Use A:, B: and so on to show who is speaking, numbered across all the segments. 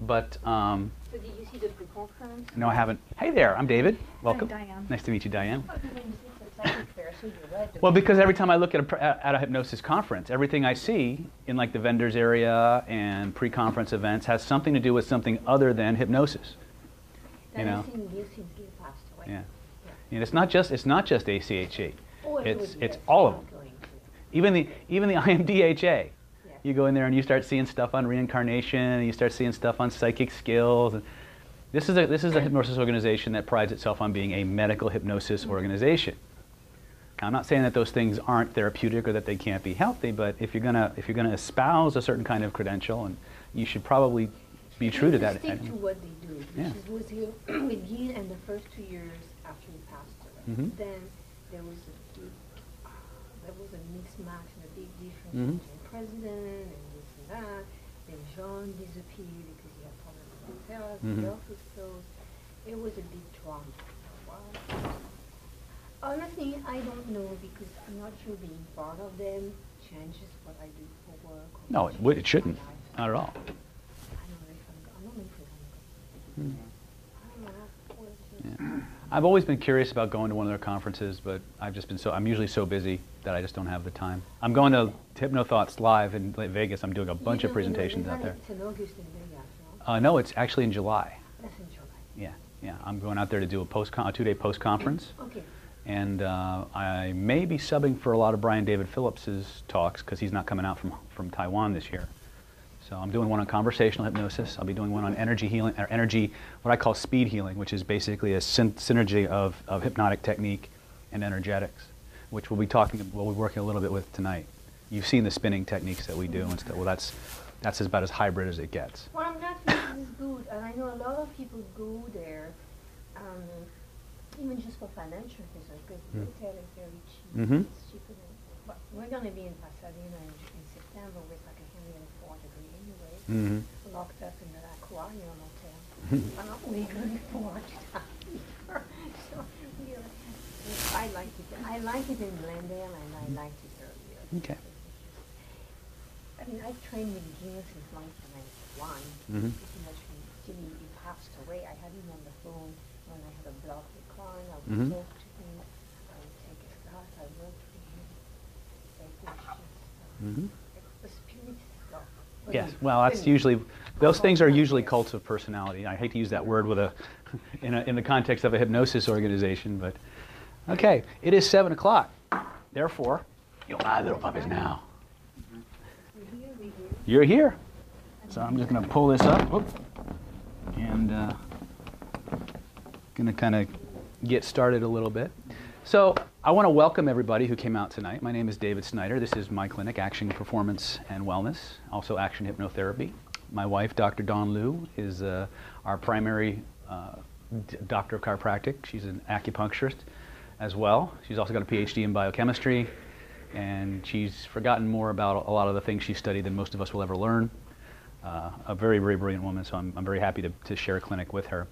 A: But
B: So did you see the pre-conference?
A: no, I haven't. Hey there, I'm David. Welcome.
C: Hi, Diane.
A: Nice to meet you, Diane.
C: It's a psychic fair, so you're right.
A: Well, because every time I look at a hypnosis conference, everything I see in like the vendors area and pre-conference events has something to do with something other than hypnosis. You know?
B: You since Gil passed away.
A: Yeah. And it's not just ACHE.
B: Oh,
A: It's all of them. Even the IMDHA. You go in there and you start seeing stuff on reincarnation, and you start seeing stuff on psychic skills. And this is a hypnosis organization that prides itself on being a medical hypnosis organization. Now, I'm not saying that those things aren't therapeutic or that they can't be healthy, but if you're gonna espouse a certain kind of credential, and you should probably be true to that.
B: Stick to what they do.
A: Yeah.
B: Which was with Gil and the first 2 years after he passed away.
A: Mhm.
B: Then there was a mixed match and a big difference
A: Mhm.
B: between president and this and that. Then Jean disappeared because he had problems with his health.
A: Mhm.
B: The office closed. It was a big drama for a while. Honestly, I don't know because I'm not sure being part of them changes what I do for work. Or
A: No, it shouldn't.
B: my life.
A: Not at all.
B: I don't know if I'm not if I'm
A: Hmm.
B: I don't know what it is.
A: Yeah. I've always been curious about going to one of their conferences, but I'm usually so busy that I just don't have the time. I'm going to Hypno Thoughts Live in Vegas. I'm doing a bunch of presentations out there.
B: It's in August in Vegas, no?
A: No, it's actually in July.
B: That's in July.
A: Yeah. I'm going out there to do a 2-day post-conference.
B: Okay.
A: And I may be subbing for a lot of Brian David Phillips's talks because he's not coming out from Taiwan this year. So I'm doing one on conversational hypnosis. I'll be doing one on energy healing, or what I call speed healing, which is basically a synergy of hypnotic technique and energetics, which we'll be working a little bit with tonight. You've seen the spinning techniques that we do and stuff. Well, that's about as hybrid as it gets.
B: Well, I'm glad this is good, and I know a lot of people go there, even just for financial reasons, because the hotel is very cheap.
A: Mm-hmm.
B: It's cheaper than. But we're going to be in Pasadena in September with like 104 degrees anyway,
A: Mm-hmm.
B: locked up in an aquarium hotel. I'm not really looking forward to that either. So I like it. I like it in Glendale, and I liked it earlier.
A: Okay.
B: I mean, I've trained with Gil since 1991.
A: Mm-hmm.
B: Pretty much till he passed away. I had him on the phone when I had a block recline. I would
A: Mhm.
B: talk to him. I would take his class. I worked with him. It was just
A: Mm-hmm.
B: the spirit stuff.
A: Yes, well, that's usually, those things are usually cults of personality. I hate to use that word in the context of a hypnosis organization, but okay, it is 7 o'clock. Therefore, you're my little puppies now. You're here. So I'm just going to pull this up, whoop, and going to kind of get started a little bit. So I want to welcome everybody who came out tonight. My name is David Snyder. This is my clinic, Action Performance and Wellness, also Action Hypnotherapy. My wife, Dr. Dawn Liu, is our primary doctor of chiropractic. She's an acupuncturist as well. She's also got a PhD in biochemistry, and she's forgotten more about a lot of the things she studied than most of us will ever learn. A very, very brilliant woman, so I'm very happy to share a clinic with her.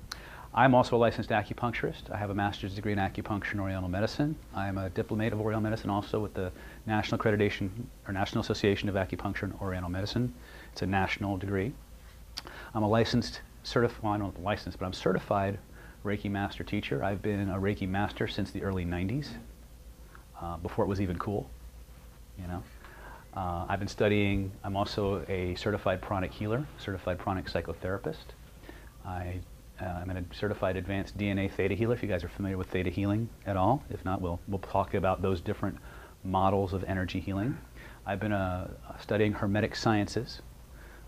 A: I'm also a licensed acupuncturist. I have a master's degree in acupuncture and Oriental medicine. I am a diplomate of Oriental medicine also with the National Accreditation, or National Association of Acupuncture and Oriental Medicine. It's a national degree. I'm a licensed, well, I don't know licensed, but I'm certified Reiki master teacher. I've been a Reiki master since the early 90s, before it was even cool, you know. I've been studying, I'm also a certified pranic healer, certified pranic psychotherapist. I'm a certified advanced DNA theta healer, if you guys are familiar with theta healing at all. If not, we'll talk about those different models of energy healing. I've been studying Hermetic sciences,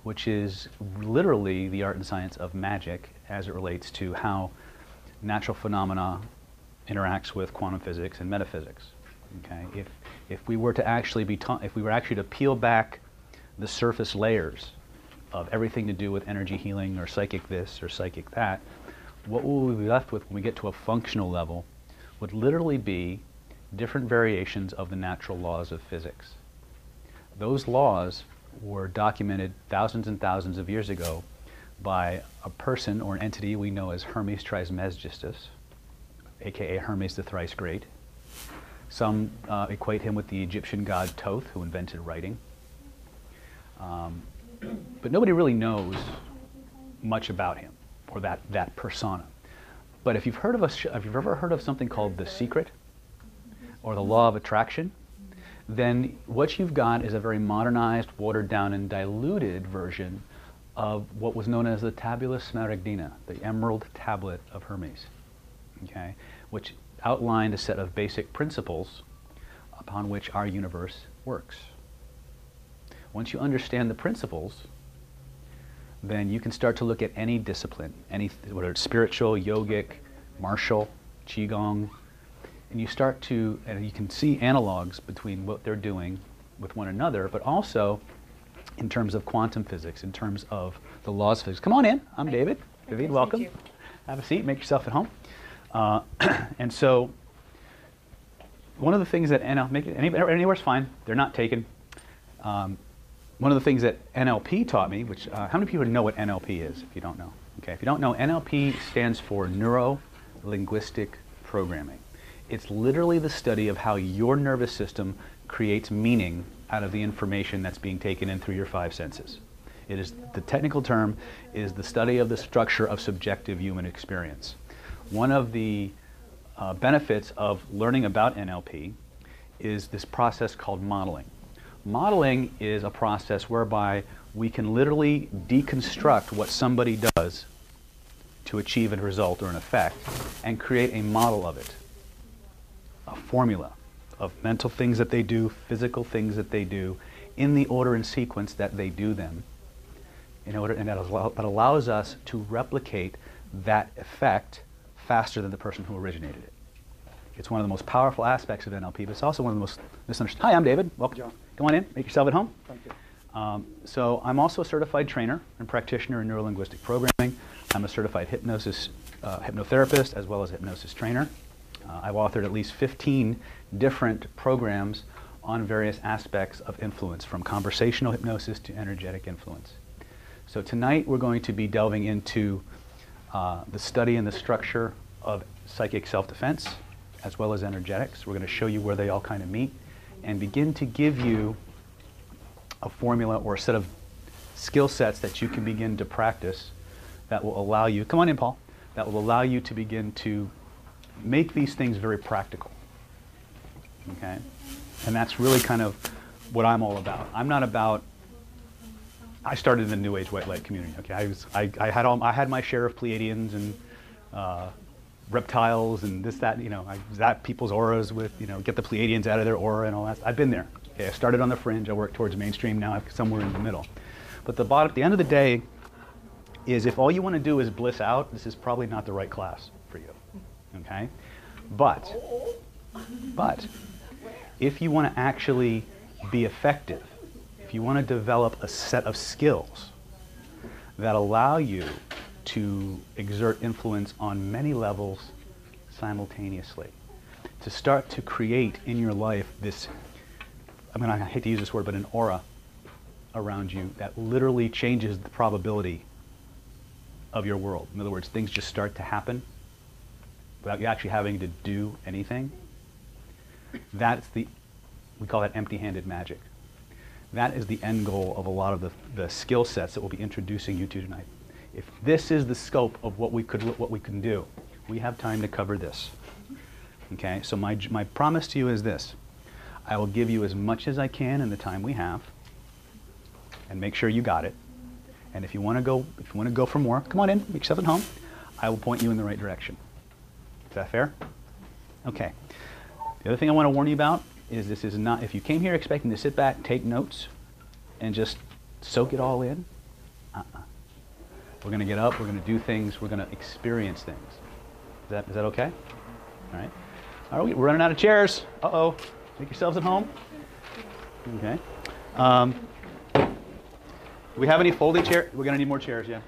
A: which is literally the art and science of magic as it relates to how natural phenomena interacts with quantum physics and metaphysics. Okay, if we were to actually to peel back the surface layers of everything to do with energy healing or psychic this or psychic that, what will we be left with when we get to a functional level would literally be different variations of the natural laws of physics. Those laws were documented thousands and thousands of years ago by a person or an entity we know as Hermes Trismegistus, aka Hermes the Thrice Great. Some equate him with the Egyptian god Thoth, who invented writing. But nobody really knows much about him or that persona. But if you've heard of if you've ever heard of something called The Secret or the Law of Attraction, then what you've got is a very modernized, watered down, and diluted version of what was known as the Tabula Smaragdina, the Emerald Tablet of Hermes, okay, which outlined a set of basic principles upon which our universe works. Once you understand the principles, then you can start to look at any discipline, whether it's spiritual, yogic, martial, qigong, and you start to, and you can see analogs between what they're doing with one another, but also in terms of quantum physics, in terms of the laws of physics. Come on in. I'm David. David, welcome. Have a seat. Make yourself at home. And so, one of the things that anywhere's fine. They're not taken. One of the things that NLP taught me, which how many people know what NLP is? If you don't know, okay. If you don't know, NLP stands for neuro-linguistic programming. It's literally the study of how your nervous system creates meaning out of the information that's being taken in through your five senses. It is, the technical term is the study of the structure of subjective human experience. One of the benefits of learning about NLP is this process called modeling. Modeling is a process whereby we can literally deconstruct what somebody does to achieve a result or an effect and create a model of it, a formula of mental things that they do, physical things that they do, in the order and sequence that they do them, in order, and that allows us to replicate that effect faster than the person who originated it. It's one of the most powerful aspects of NLP, but it's also one of the most misunderstood. Hi, I'm David. Welcome.
D: John.
A: Come on in. Make yourself at home.
D: Thank you.
A: So I'm also a certified trainer and practitioner in neurolinguistic programming. I'm a certified hypnotherapist as well as hypnosis trainer. I've authored at least 15 different programs on various aspects of influence, from conversational hypnosis to energetic influence. So tonight we're going to be delving into the study and the structure of psychic self-defense as well as energetics. We're going to show you where they all kind of meet and begin to give you a formula or a set of skill sets that you can begin to practice that will allow you, come on in, Paul, that will allow you to begin to make these things very practical, okay? And that's really kind of what I'm all about. I'm not about, I started in the New Age white light community, okay? I had my share of Pleiadians and reptiles and this, that, you know, I zap people's auras with, you know, get the Pleiadians out of their aura and all that. I've been there. Okay, I started on the fringe, I worked towards mainstream, now I'm somewhere in the middle. But at the end of the day is if all you want to do is bliss out, this is probably not the right class for you, okay? But if you want to actually be effective, if you want to develop a set of skills that allow you to exert influence on many levels simultaneously, to start to create in your life this, I hate to use this word, but an aura around you that literally changes the probability of your world. In other words, things just start to happen without you actually having to do anything. That's we call that empty-handed magic. That is the end goal of a lot of the skill sets that we'll be introducing you to tonight. If this is the scope of what we can do, we have time to cover this. Okay, so my promise to you is this. I will give you as much as I can in the time we have, and make sure you got it. And if you want to go for more, come on in, make yourself at home. I will point you in the right direction. Is that fair? Okay. The other thing I want to warn you about is this is not, if you came here expecting to sit back, take notes, and just soak it all in, we're going to get up, we're going to do things, we're going to experience things. Is that okay? All right. All right, we're running out of chairs. Uh-oh. Make yourselves at home. Okay. Do we have any folding chairs? We're going to need more chairs, yeah.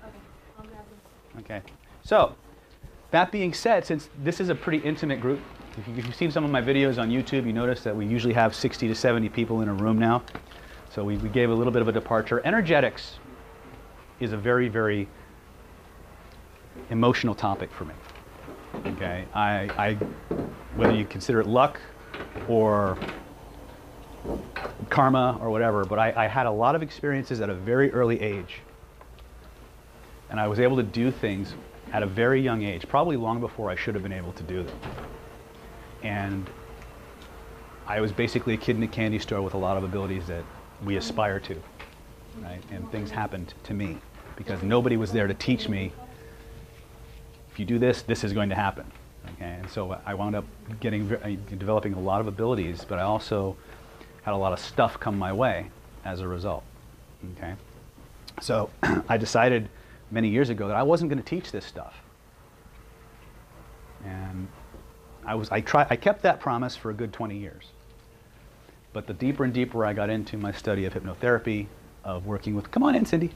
A: Okay. So, that being said, since this is a pretty intimate group, if you've seen some of my videos on YouTube, you notice that we usually have 60 to 70 people in a room now. So we gave a little bit of a departure. Energetics is a very, very emotional topic for me. Okay, whether you consider it luck or karma or whatever, but I had a lot of experiences at a very early age And I was able to do things at a very young age, probably long before I should have been able to do them. And I was basically a kid in a candy store with a lot of abilities that we aspire to, right? And things happened to me because nobody was there to teach me, if you do this, this is going to happen. Okay? And so I wound up developing a lot of abilities, but I also had a lot of stuff come my way as a result. Okay? So I decided many years ago that I wasn't going to teach this stuff. And I kept that promise for a good 20 years. But the deeper and deeper I got into my study of hypnotherapy, of working with, come on in, Cindy,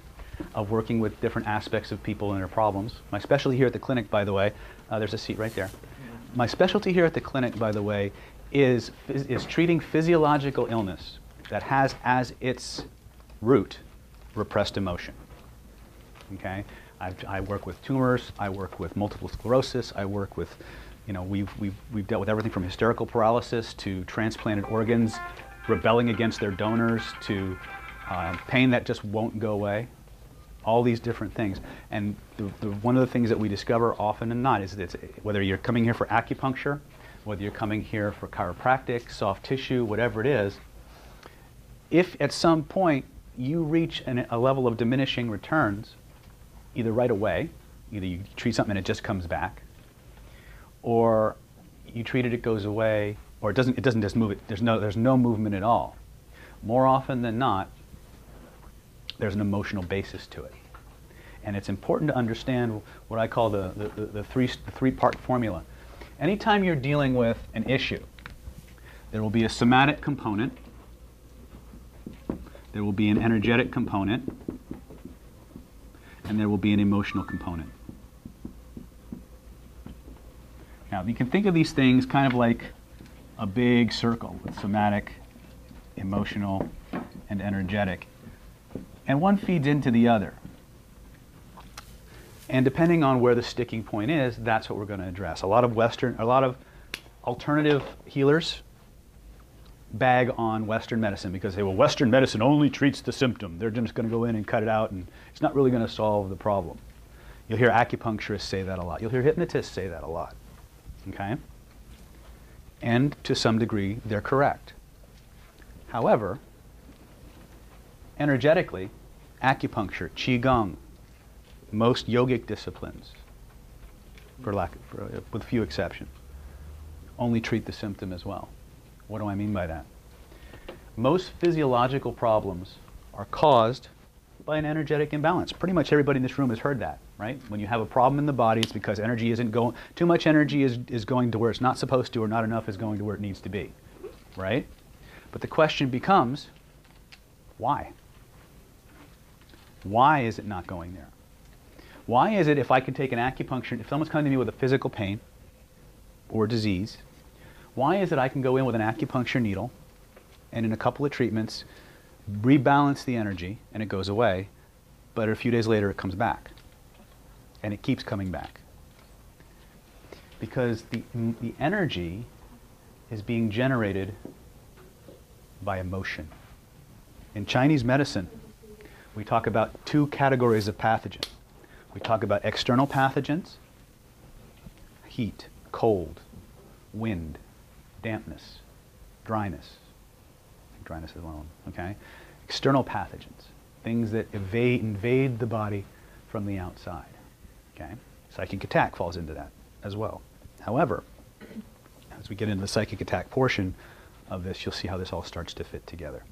A: of working with different aspects of people and their problems. My specialty here at the clinic, by the way, there's a seat right there. My specialty here at the clinic, by the way, is treating physiological illness that has as its root repressed emotion. Okay? I work with tumors, I work with multiple sclerosis, I work with, you know, we've dealt with everything from hysterical paralysis to transplanted organs rebelling against their donors to pain that just won't go away. All these different things. And one of the things that we discover often and not is that whether you're coming here for acupuncture, whether you're coming here for chiropractic, soft tissue, whatever it is, if at some point you reach a level of diminishing returns, either right away, either you treat something and it just comes back, or you treat it, it goes away, or it doesn't just move it. There's no movement at all. More often than not, there's an emotional basis to it. And it's important to understand what I call the three-part formula. Anytime you're dealing with an issue, there will be a somatic component, there will be an energetic component, and there will be an emotional component. Now, you can think of these things kind of like a big circle with somatic, emotional, and energetic. And one feeds into the other. And depending on where the sticking point is, that's what we're going to address. A lot of alternative healers bag on Western medicine because they say, well, Western medicine only treats the symptom. They're just going to go in and cut it out, and it's not really going to solve the problem. You'll hear acupuncturists say that a lot. You'll hear hypnotists say that a lot. Okay? And to some degree, they're correct. However, energetically, acupuncture, qigong, most yogic disciplines, with few exceptions, only treat the symptom as well. What do I mean by that? Most physiological problems are caused by an energetic imbalance. Pretty much everybody in this room has heard that, right? When you have a problem in the body, it's because energy isn't going, too much energy is going to where it's not supposed to, or not enough is going to where it needs to be, right? But the question becomes, why? Why is it not going there? Why is it if I can take an acupuncture, if someone's coming to me with a physical pain or disease, why is it I can go in with an acupuncture needle and in a couple of treatments rebalance the energy and it goes away, but a few days later it comes back and it keeps coming back? Because the energy is being generated by emotion. In Chinese medicine, we talk about two categories of pathogens. We talk about external pathogens, heat, cold, wind, dampness, dryness. I think dryness is one of them, okay? External pathogens, things that invade the body from the outside, okay? Psychic attack falls into that as well. However, as we get into the psychic attack portion of this, you'll see how this all starts to fit together.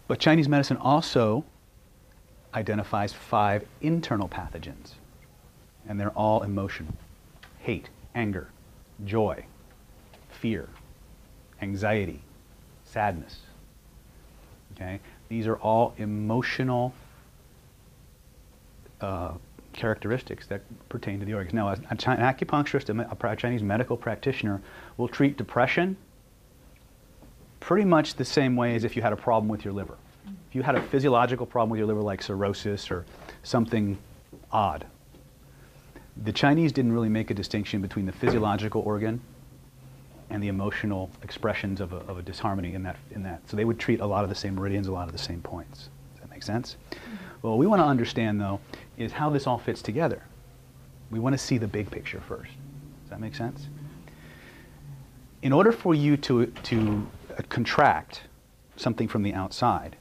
A: But Chinese medicine also identifies 5 internal pathogens, and they're all emotional. Hate, anger, joy, fear, anxiety, sadness. Okay? These are all emotional characteristics that pertain to the organs. Now, an acupuncturist, a Chinese medical practitioner, will treat depression pretty much the same way as if you had a problem with your liver. If you had a physiological problem with your liver like cirrhosis or something odd, the Chinese didn't really make a distinction between the physiological organ and the emotional expressions of a disharmony in that. So they would treat a lot of the same meridians, a lot of the same points. Does that make sense? What we want to understand, though, is how this all fits together. We want to see the big picture first. Does that make sense? In order for you to contract something from the outside,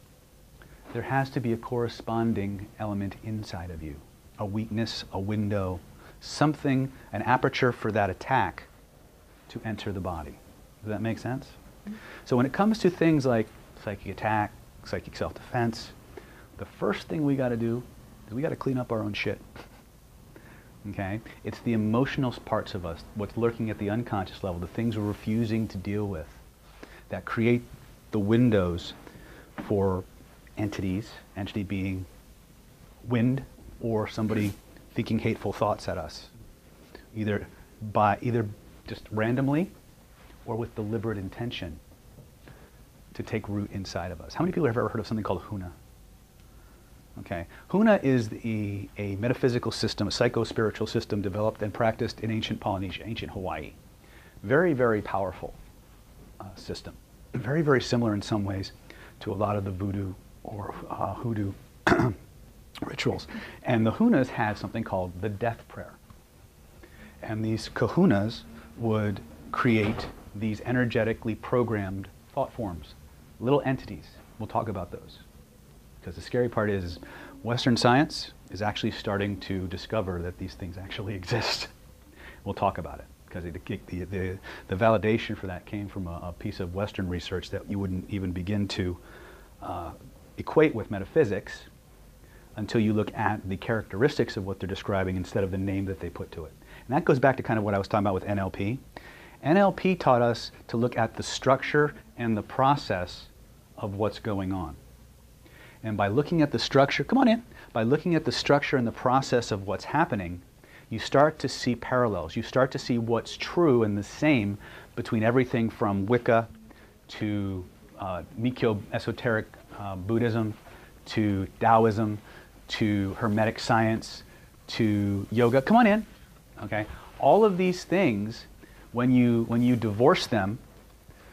A: there has to be a corresponding element inside of you. A weakness, a window, something, an aperture for that attack to enter the body. Does that make sense? So when it comes to things like psychic attack, psychic self-defense, the first thing we got to do is we got to clean up our own shit. Okay? It's the emotional parts of us, what's lurking at the unconscious level, the things we're refusing to deal with, that create the windows for entities, entity being wind or somebody thinking hateful thoughts at us, either just randomly or with deliberate intention to take root inside of us. How many people have ever heard of something called Huna? Okay. Huna is a metaphysical system, a psycho-spiritual system developed and practiced in ancient Polynesia, ancient Hawaii. Very, very powerful system. Very, very similar in some ways to a lot of the voodoo or hoodoo rituals. And the Hunas had something called the death prayer. And these kahunas would create these energetically programmed thought forms, little entities. We'll talk about those. Because the scary part is Western science is actually starting to discover that these things actually exist. We'll talk about it, because the validation for that came from a piece of Western research that you wouldn't even begin to equate with metaphysics until you look at the characteristics of what they're describing instead of the name that they put to it. And that goes back to kind of what I was talking about with NLP. NLP taught us to look at the structure and the process of what's going on. And by looking at the structure, come on in, by looking at the structure and the process of what's happening, you start to see parallels. You start to see what's true and the same between everything from Wicca to Mikyo esoteric Buddhism to Taoism to Hermetic science to yoga. Come on in. Okay? All of these things, when you divorce them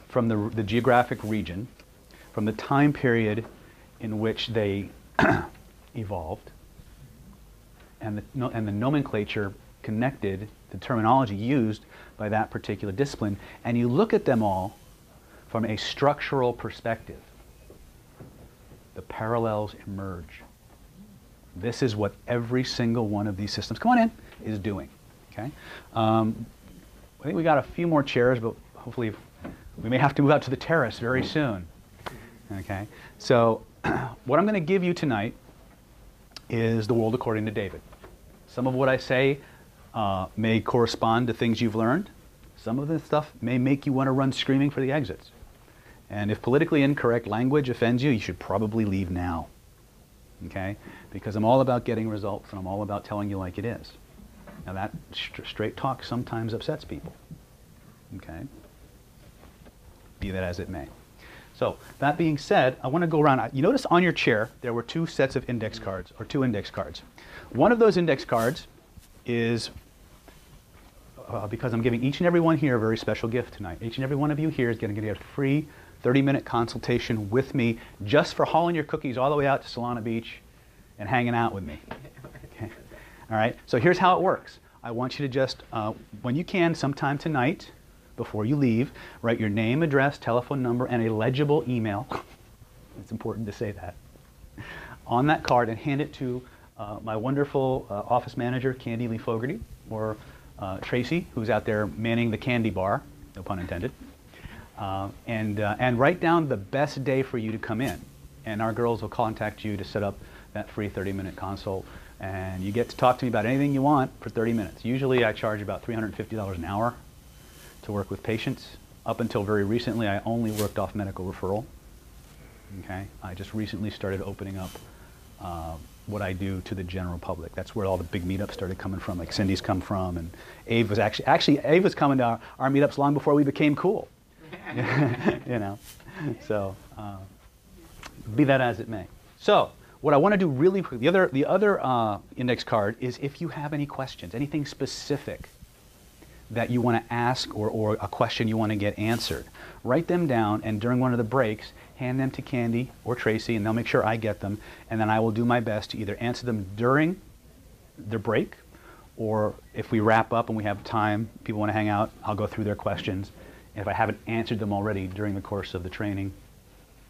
A: from the geographic region, from the time period in which they evolved, and the nomenclature connected, the terminology used by that particular discipline, and you look at them all from a structural perspective, the parallels emerge. This is what every single one of these systems, come on in, is doing. Okay? I think we got a few more chairs, but hopefully we may have to move out to the terrace very soon. Okay? So what I'm going to give you tonight is the world according to David. Some of what I say may correspond to things you've learned. Some of this stuff may make you want to run screaming for the exits. And if politically incorrect language offends you, you should probably leave now. Okay? Because I'm all about getting results, and I'm all about telling you like it is. Now that straight talk sometimes upsets people. Okay? Be that as it may. So, that being said, I want to go around. You notice on your chair there were two sets of index cards, or two index cards. One of those index cards is, because I'm giving each and every one here a very special gift tonight. Each and every one of you here is going to get a free 30-minute consultation with me just for hauling your cookies all the way out to Solana Beach and hanging out with me. Okay. All right? So here's how it works. I want you to just, when you can, sometime tonight, before you leave, write your name, address, telephone number, and a legible email. It's important to say that. On that card, and hand it to my wonderful office manager, Candy Lee Fogarty, or Tracy, who's out there manning the candy bar, no pun intended. And write down the best day for you to come in. And our girls will contact you to set up that free 30-minute consult. And you get to talk to me about anything you want for 30 minutes. Usually I charge about $350 an hour to work with patients. Up until very recently, I only worked off medical referral. Okay? I just recently started opening up what I do to the general public. That's where all the big meetups started coming from, like Cindy's come from, and Abe was actually Abe was coming to our meetups long before we became cool. You know, so be that as it may. So what I want to do really quickly, the other index card is if you have any questions, anything specific that you want to ask or a question you want to get answered, write them down, and during one of the breaks, hand them to Candy or Tracy, and they'll make sure I get them, and then I will do my best to either answer them during their break, or if we wrap up and we have time, people want to hang out, I'll go through their questions. And if I haven't answered them already during the course of the training,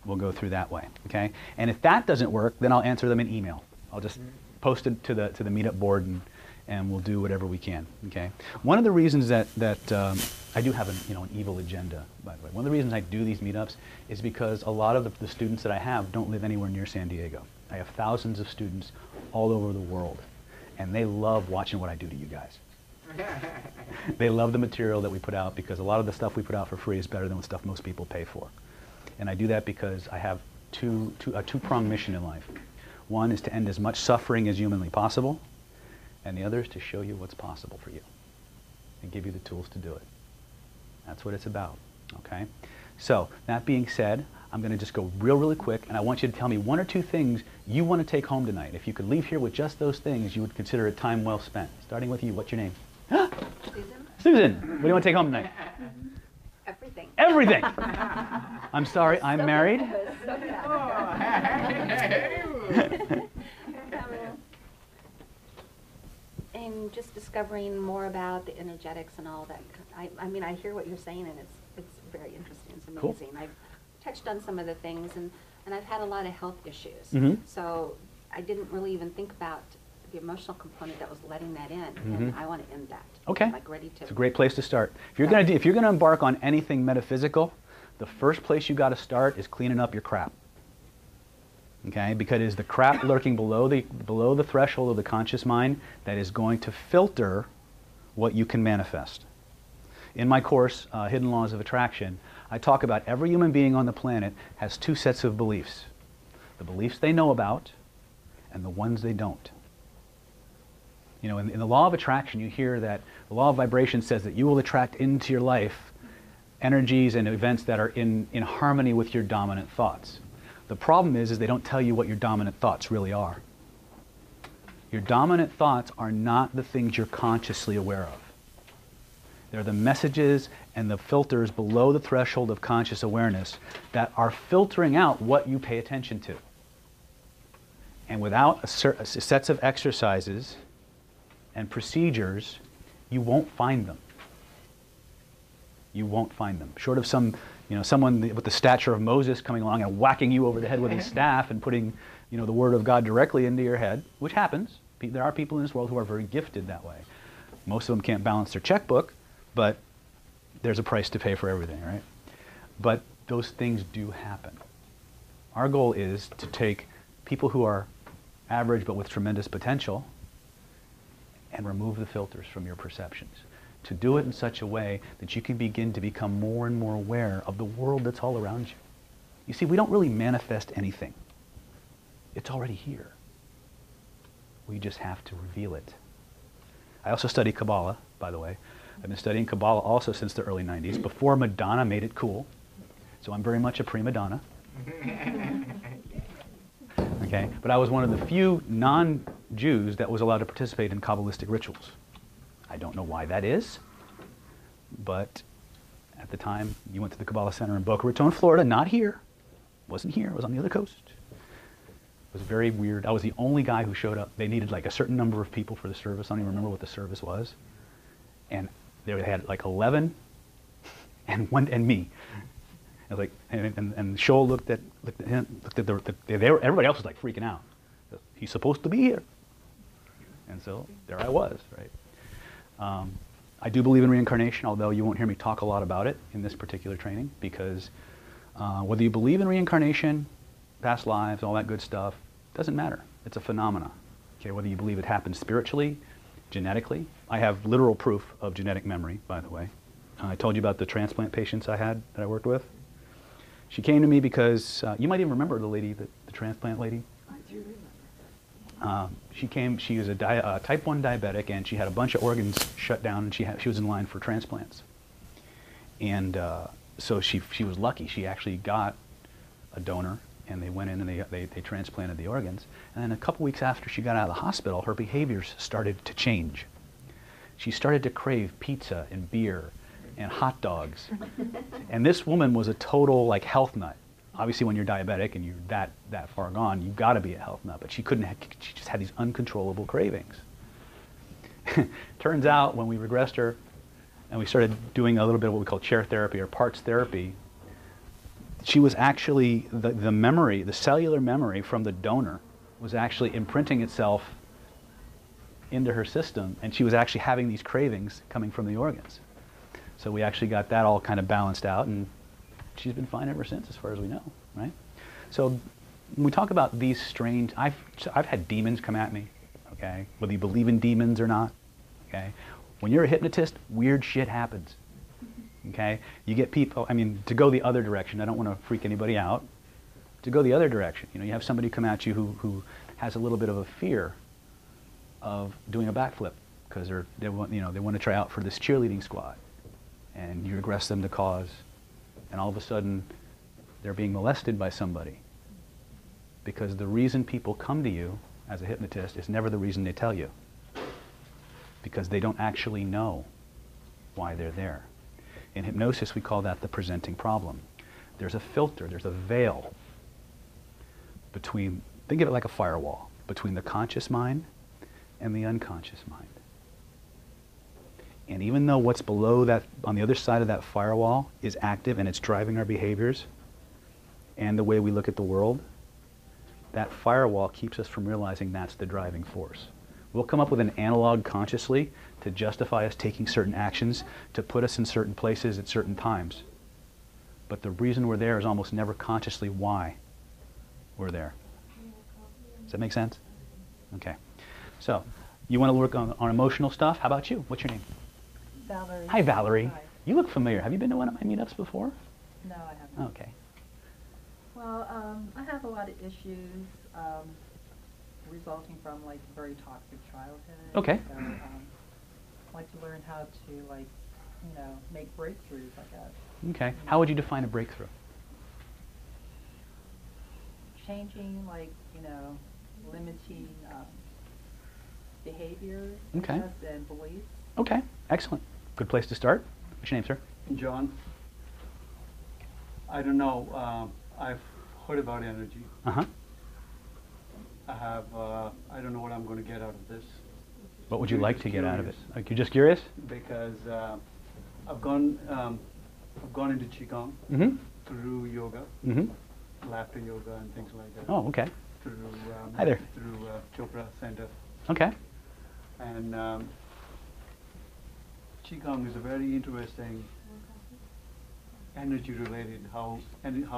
A: we'll go through that way, okay? And if that doesn't work, then I'll answer them in email. I'll just post it to the meetup board, and we'll do whatever we can, okay? One of the reasons that I do have an evil agenda, by the way. One of the reasons I do these meetups is because a lot of the students that I have don't live anywhere near San Diego. I have thousands of students all over the world, and they love watching what I do to you guys. They love the material that we put out because a lot of the stuff we put out for free is better than the stuff most people pay for. And I do that because I have a two-pronged mission in life. One is to end as much suffering as humanly possible, and the other is to show you what's possible for you and give you the tools to do it. That's what it's about, okay? So, that being said, I'm going to just go really quick, and I want you to tell me one or two things you want to take home tonight. If you could leave here with just those things, you would consider it time well spent. Starting with you, what's your name?
C: Susan?
A: Susan, what do you want to take home tonight?
C: Everything.
A: Everything! I'm sorry, I'm married.
C: And just discovering more about the energetics and all that. I mean, I hear what you're saying, and it's very interesting. It's amazing.
A: Cool.
C: I've touched on some of the things, and I've had a lot of health issues.
A: Mm-hmm.
C: So I didn't really even think about the emotional component that was letting that in, and I want to end that.
A: Okay.
C: I'm like ready to.
A: It's a great place to start. If you're going to embark on anything metaphysical, the first place you got to start is cleaning up your crap. Okay? Because it's the crap lurking below the threshold of the conscious mind that is going to filter what you can manifest. In my course, Hidden Laws of Attraction, I talk about every human being on the planet has two sets of beliefs. The beliefs they know about and the ones they don't. You know, in the law of attraction, you hear that the law of vibration says that you will attract into your life energies and events that are in harmony with your dominant thoughts. The problem is they don't tell you what your dominant thoughts really are. Your dominant thoughts are not the things you're consciously aware of. They're the messages and the filters below the threshold of conscious awareness that are filtering out what you pay attention to. And without sets of exercises and procedures, you won't find them. You won't find them. Short of someone with the stature of Moses coming along and whacking you over the head with his staff and putting, the Word of God directly into your head, which happens. There are people in this world who are very gifted that way. Most of them can't balance their checkbook, but there's a price to pay for everything, right? But those things do happen. Our goal is to take people who are average but with tremendous potential and remove the filters from your perceptions. To do it in such a way that you can begin to become more and more aware of the world that's all around you. You see, we don't really manifest anything. It's already here. We just have to reveal it. I also study Kabbalah, by the way. I've been studying Kabbalah also since the early 90s, before Madonna made it cool. So I'm very much a prima donna. Okay? But I was one of the few non-Jews that was allowed to participate in Kabbalistic rituals. I don't know why that is, but at the time, you went to the Kabbalah Center in Boca Raton, Florida, not here. Wasn't here, it was on the other coast. It was very weird. I was the only guy who showed up. They needed like a certain number of people for the service. I don't even remember what the service was. And they had like 11 and me. I was like, and Shoal looked at him, everybody else was like freaking out. He's supposed to be here. And so there I was, right? I do believe in reincarnation, although you won't hear me talk a lot about it in this particular training, because whether you believe in reincarnation, past lives, all that good stuff, doesn't matter. It's a phenomena. Okay, whether you believe it happens spiritually, genetically. I have literal proof of genetic memory, by the way. I told you about the transplant patients I had that I worked with. She came to me because, you might even remember the lady, the transplant lady.
D: I do remember.
A: She was a type 1 diabetic, and she had a bunch of organs shut down, and she was in line for transplants. And so she was lucky. She actually got a donor, and they went in and they transplanted the organs. And then a couple weeks after she got out of the hospital, her behaviors started to change. She started to crave pizza and beer and hot dogs. And this woman was a total health nut. Obviously, when you're diabetic and you're that far gone, you've got to be a health nut. But she couldn't. She just had these uncontrollable cravings. Turns out, when we regressed her, and we started doing a little bit of what we call chair therapy or parts therapy, she was actually the memory, the cellular memory from the donor, was actually imprinting itself into her system, and she was actually having these cravings coming from the organs. So we actually got that all kind of balanced out, and she's been fine ever since, as far as we know, right? So when we talk about these strange, I've had demons come at me, okay? Whether you believe in demons or not, okay? When you're a hypnotist, weird shit happens, okay? You get people, I mean, to go the other direction, I don't want to freak anybody out, to go the other direction, you know, you have somebody come at you who has a little bit of a fear of doing a backflip because they want to try out for this cheerleading squad, and you regress them to cause, and all of a sudden they're being molested by somebody, because the reason people come to you as a hypnotist is never the reason they tell you, because they don't actually know why they're there. In hypnosis, we call that the presenting problem. There's a filter, there's a veil between, think of it like a firewall, between the conscious mind and the unconscious mind. And even though what's below that, on the other side of that firewall, is active and it's driving our behaviors and the way we look at the world, that firewall keeps us from realizing that's the driving force. We'll come up with an analog consciously to justify us taking certain actions, to put us in certain places at certain times. But the reason we're there is almost never consciously why we're there. Does that make sense? Okay. So, you want to work on emotional stuff? How about you? What's your name?
D: Valerie.
A: Hi, Valerie.
D: Hi.
A: You look familiar. Have you been to one of my meetups before?
D: No, I haven't.
A: Okay.
D: Well, I have a lot of issues resulting from like very toxic childhood.
A: Okay.
D: So, I'd like to learn how to like, you know, make breakthroughs, I guess.
A: Okay. How would you define a breakthrough?
D: Changing, like, you know, limiting behaviors,
A: Okay.
D: I guess, and beliefs.
A: Okay. Excellent. Good place to start. What's your name, sir?
E: John, I don't know. I've heard about energy.
A: Uh-huh.
E: I don't know what I'm going to get out of this.
A: What would you
E: I'm
A: like
E: just
A: to get out of it?
E: curious.
A: Like, you're just curious?
E: Because I've gone into Qigong
A: Mm-hmm.
E: through yoga,
A: Mm-hmm.
E: laughter yoga, and things like that.
A: Oh, okay.
E: Through
A: Hi there.
E: Through Chopra Center,
A: Okay.
E: and Qigong is a very interesting energy related, how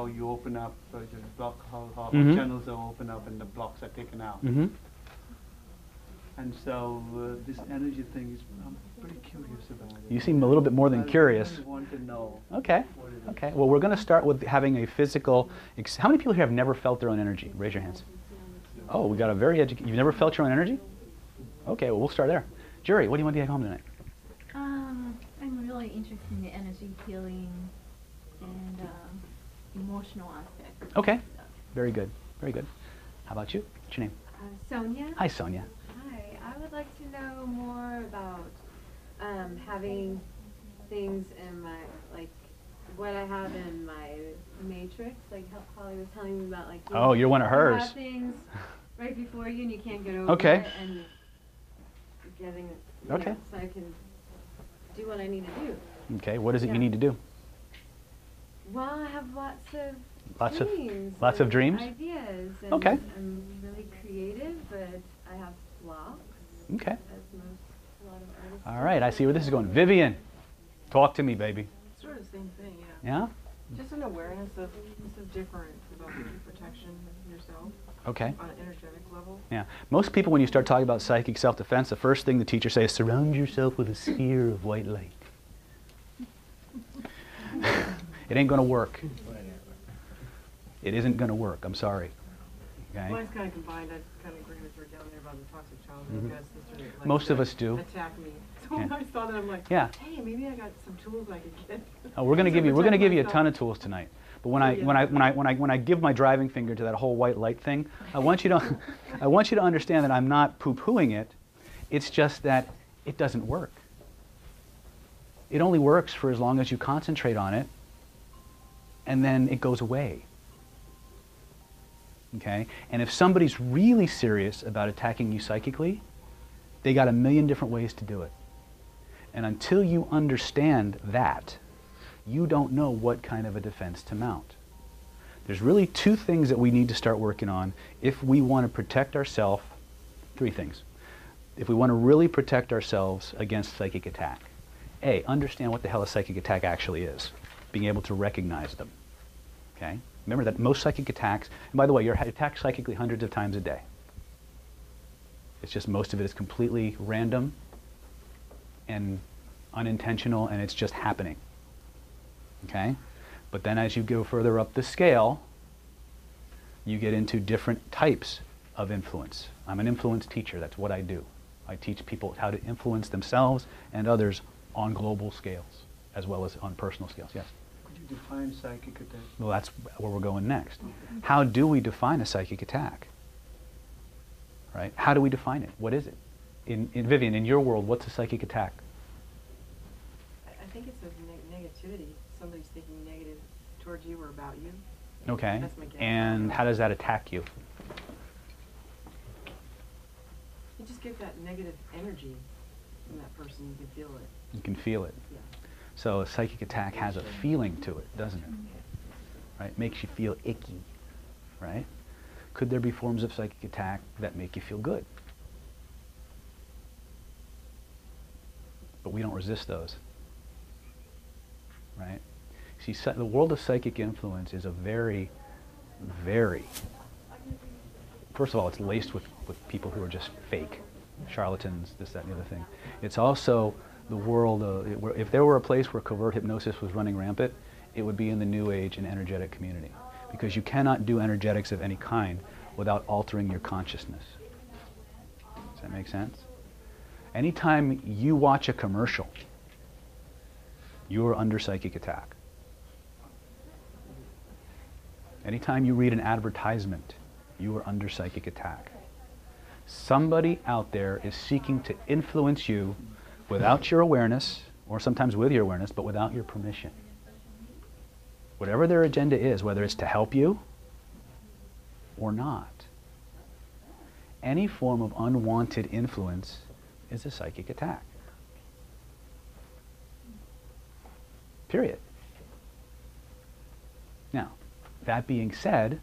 E: you open up your block, how
A: Mhm.
E: channels are open up and the blocks are taken out.
A: Mm-hmm.
E: And so this energy thing is, I'm pretty curious about it.
A: You seem a little bit more than curious.
E: I really want to know.
A: Okay.
E: What it is.
A: Okay. Well, we're going to start with having a physical. How many people here have never felt their own energy? Raise your hands. Oh, we got a very educated. You've never felt your own energy? Okay. Well, we'll start there. Jury, what do you want to take home tonight?
F: I'm really interested in the energy healing and emotional aspect.
A: Okay. Very good. Very good. How about you? What's your name?
G: Sonia.
A: Hi, Sonia.
G: Hi. I would like to know more about having things in my, like, what I have in my matrix, like how Holly was telling me about, like.
A: Oh, you're one of
G: you
A: hers.
G: have things right before you and you can't get over
A: Okay.
G: it, and getting it.
A: Okay.
G: So I can do what I need to do.
A: Okay. What is it you
G: Yeah.
A: need to do?
G: Well, I have lots of
A: Lots of-
G: dreams.
A: lots of
G: and
A: dreams?
G: Ideas. And
A: Okay.
G: I'm really creative, but I have blocks.
A: Okay.
G: As a lot of artists.
A: All right. I see where this is going. Vivian, talk to me, baby.
H: Sort of the same thing, yeah.
A: Yeah?
H: Just an awareness of this is different about protection of yourself
A: Okay.
H: on an energetic level.
A: Yeah. Most people, when you start talking about psychic self-defense, the first thing the teacher says is surround yourself with a sphere of white light. It ain't going to work. It isn't going to work. I'm sorry. Okay?
H: Mine's kind of combined. I kind of agree with you down there about the toxic childhood.
A: Mhm.
H: Because sister likes
A: Most
H: to
A: of us do.
H: attack me. So
A: Yeah.
H: when I saw that, I'm like,
A: Yeah.
H: hey, maybe I got some tools I could get.
A: Oh, we're going to
H: to
A: give you. We're going to
H: protect
A: give you a
H: myself.
A: ton of tools tonight. But when I give my driving finger to that whole white light thing, I want you to understand that I'm not poo-pooing it. It's just that it doesn't work. It only works for as long as you concentrate on it, and then it goes away. Okay? And if somebody's really serious about attacking you psychically, they got a million different ways to do it. And until you understand that, you don't know what kind of a defense to mount. There's really two things that we need to start working on if we want to protect ourselves. Three things. If we want to really protect ourselves against psychic attack. A, understand what the hell a psychic attack actually is. Being able to recognize them. Okay? Remember that most psychic attacks, and by the way, you're attacked psychically hundreds of times a day. It's just most of it is completely random and unintentional, and it's just happening. Okay? But then as you go further up the scale, you get into different types of influence. I'm an influence teacher. That's what I do. I teach people how to influence themselves and others on global scales, as well as on personal scales. Yes?
E: Could you define psychic attack?
A: Well, that's where we're going next. How do we define a psychic attack? Right? How do we define it? What is it? In Vivian, in your world, what's a psychic attack?
H: I think it's a negativity. Somebody's thinking negative towards you or about you.
A: Okay.
H: That's my guess.
A: And how does that attack you?
H: You just get that negative energy from that person. You can feel it.
A: You can feel it.
H: Yeah.
A: So a psychic attack has a feeling to it, doesn't it? Right? Makes you feel icky, right? Could there be forms of psychic attack that make you feel good? But we don't resist those, right? See, the world of psychic influence is a very, very, first of all, it's laced with people who are just fake, charlatans, this, that, and the other thing. It's also the world of, if there were a place where covert hypnosis was running rampant, it would be in the New Age and energetic community. Because you cannot do energetics of any kind without altering your consciousness. Does that make sense? Anytime you watch a commercial, you're under psychic attack. Anytime you read an advertisement, you are under psychic attack. Somebody out there is seeking to influence you without your awareness, or sometimes with your awareness, but without your permission. Whatever their agenda is, whether it's to help you or not, any form of unwanted influence is a psychic attack. Period. Now, that being said,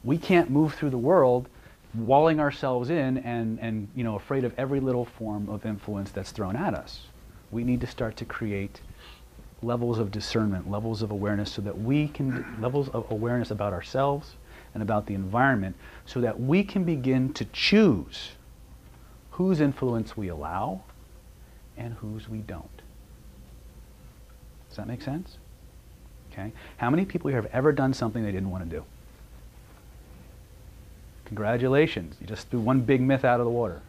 A: we can't move through the world walling ourselves in and afraid of every little form of influence that's thrown at us. We need to start to create levels of discernment, levels of awareness, so that we can, levels of awareness about ourselves and about the environment, so that we can begin to choose whose influence we allow and whose we don't. Does that make sense? Okay. How many people here have ever done something they didn't want to do? Congratulations. You just threw one big myth out of the water.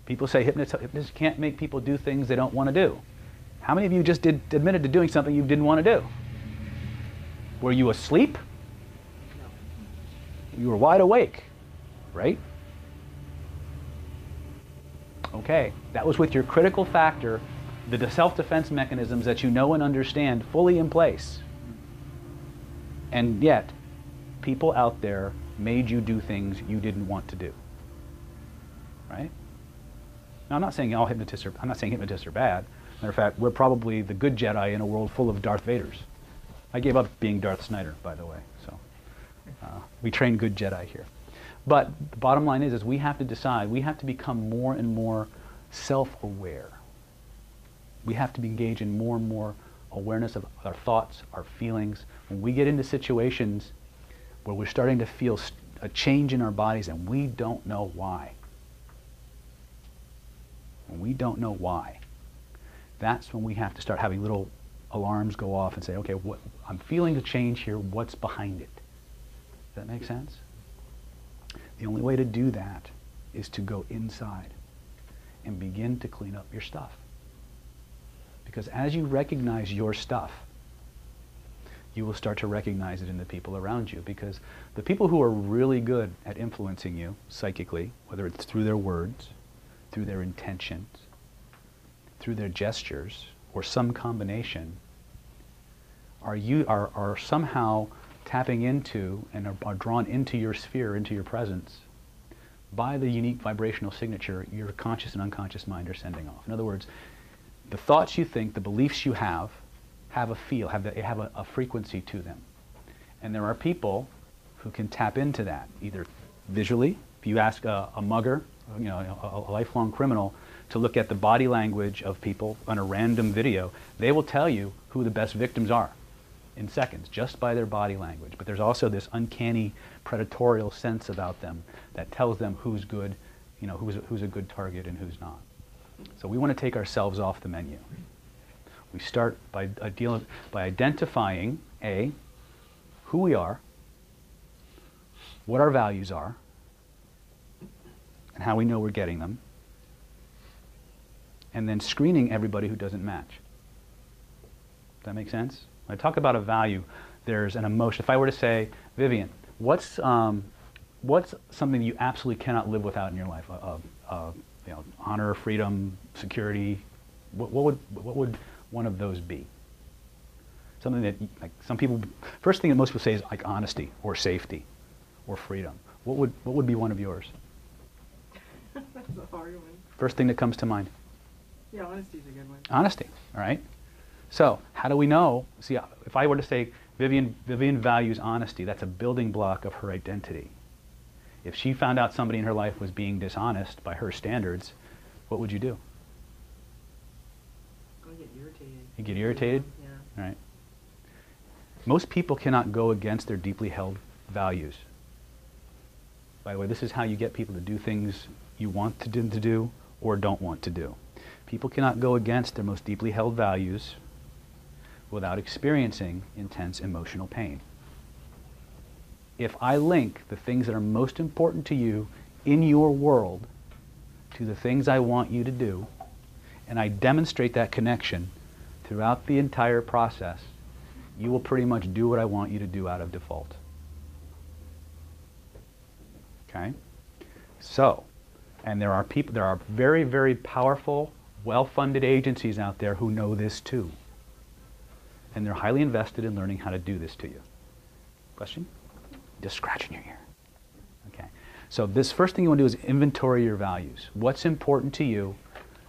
A: People say hypnotists can't make people do things they don't want to do. How many of you just admitted to doing something you didn't want to do? Were you asleep? No. You were wide awake, right? Okay, that was with your critical factor, the self-defense mechanisms that you know and understand fully in place. And yet, people out there made you do things you didn't want to do. Right? Now, I'm not saying hypnotists are bad. Matter of fact, we're probably the good Jedi in a world full of Darth Vaders. I gave up being Darth Snyder, by the way. So we train good Jedi here. But the bottom line is we have to decide. We have to become more and more self-aware. We have to engage in more and more awareness of our thoughts, our feelings. When we get into situations where we're starting to feel a change in our bodies and we don't know why. When we don't know why, that's when we have to start having little alarms go off and say, okay, I'm feeling a change here, what's behind it? Does that make sense? The only way to do that is to go inside and begin to clean up your stuff. Because as you recognize your stuff, you will start to recognize it in the people around you. Because the people who are really good at influencing you psychically, whether it's through their words, through their intentions, through their gestures, or some combination, are somehow tapping into and are drawn into your sphere, into your presence, by the unique vibrational signature your conscious and unconscious mind are sending off. In other words, the thoughts you think, the beliefs you have a feel, have a frequency to them. And there are people who can tap into that, either visually. If you ask a mugger, a lifelong criminal, to look at the body language of people on a random video, they will tell you who the best victims are in seconds, just by their body language. But there's also this uncanny predatorial sense about them that tells them who's good, who's a good target and who's not. So we want to take ourselves off the menu. We start by identifying, A, who we are, what our values are, and how we know we're getting them, and then screening everybody who doesn't match. Does that make sense? When I talk about a value, there's an emotion. If I were to say, Vivian, what's something you absolutely cannot live without in your life? Honor, freedom, security. What would one of those be? Something that, like, some people, first thing that most people say is like honesty or safety or freedom. What would be one of yours?
H: That's a hard one.
A: First thing that comes to mind.
H: Yeah, honesty's a good one.
A: Honesty, all right? So, how do we know? See, if I were to say Vivian values honesty, that's a building block of her identity. If she found out somebody in her life was being dishonest by her standards, what would you do?
H: I'll get irritated.
A: You get irritated?
H: Yeah.
A: All right. Most people cannot go against their deeply held values. By the way, this is how you get people to do things you want them to do or don't want to do. People cannot go against their most deeply held values without experiencing intense emotional pain. If I link the things that are most important to you in your world to the things I want you to do, and I demonstrate that connection throughout the entire process, you will pretty much do what I want you to do out of default. Okay? So, and there are very, very powerful, well-funded agencies out there who know this too. And they're highly invested in learning how to do this to you. Question? Just scratching your ear. Okay. So this first thing you want to do is inventory your values. What's important to you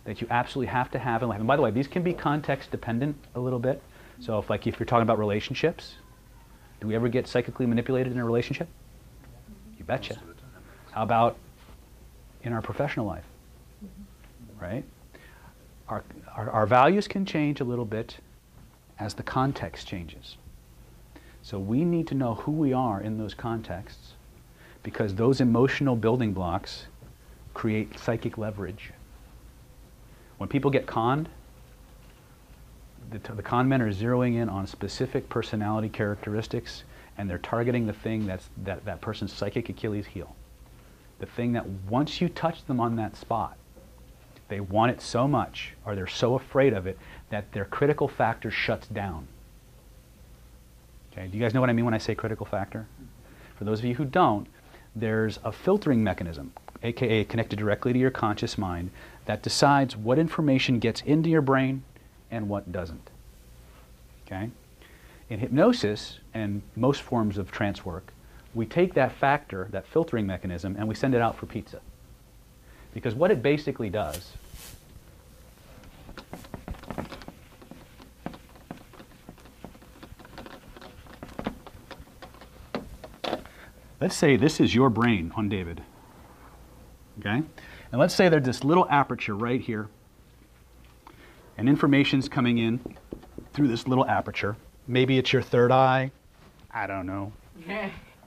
A: that you absolutely have to have in life? And by the way, these can be context dependent a little bit. So if you're talking about relationships, do we ever get psychically manipulated in a relationship? You betcha. How about in our professional life? Right? Our values can change a little bit as the context changes. So we need to know who we are in those contexts, because those emotional building blocks create psychic leverage. When people get conned, the con men are zeroing in on specific personality characteristics, and they're targeting the thing that person's psychic Achilles heel. The thing that once you touch them on that spot, they want it so much, or they're so afraid of it, that their critical factor shuts down. Okay, do you guys know what I mean when I say critical factor? For those of you who don't, there's a filtering mechanism, aka connected directly to your conscious mind, that decides what information gets into your brain and what doesn't. Okay? In hypnosis and most forms of trance work, we take that factor, that filtering mechanism, and we send it out for pizza. Because what it basically does, let's say this is your brain on David, okay? And let's say there's this little aperture right here, and information's coming in through this little aperture. Maybe it's your third eye, I don't know,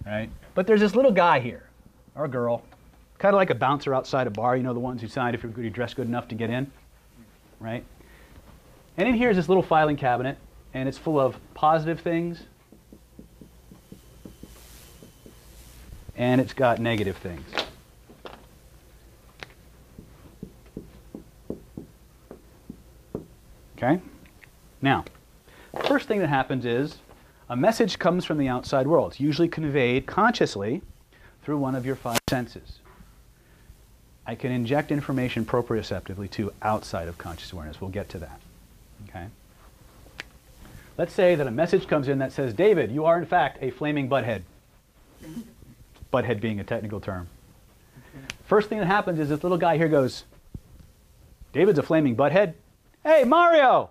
A: right? But there's this little guy here, or girl, kind of like a bouncer outside a bar, you know, the ones who decide if you're dressed good enough to get in, right? And in here is this little filing cabinet, and it's full of positive things, and it's got negative things. Okay? Now, the first thing that happens is a message comes from the outside world. It's usually conveyed consciously through one of your five senses. I can inject information proprioceptively to outside of conscious awareness. We'll get to that. Okay? Let's say that a message comes in that says, David, you are in fact a flaming butthead. Butthead being a technical term. First thing that happens is this little guy here goes, David's a flaming butthead? Hey, Mario!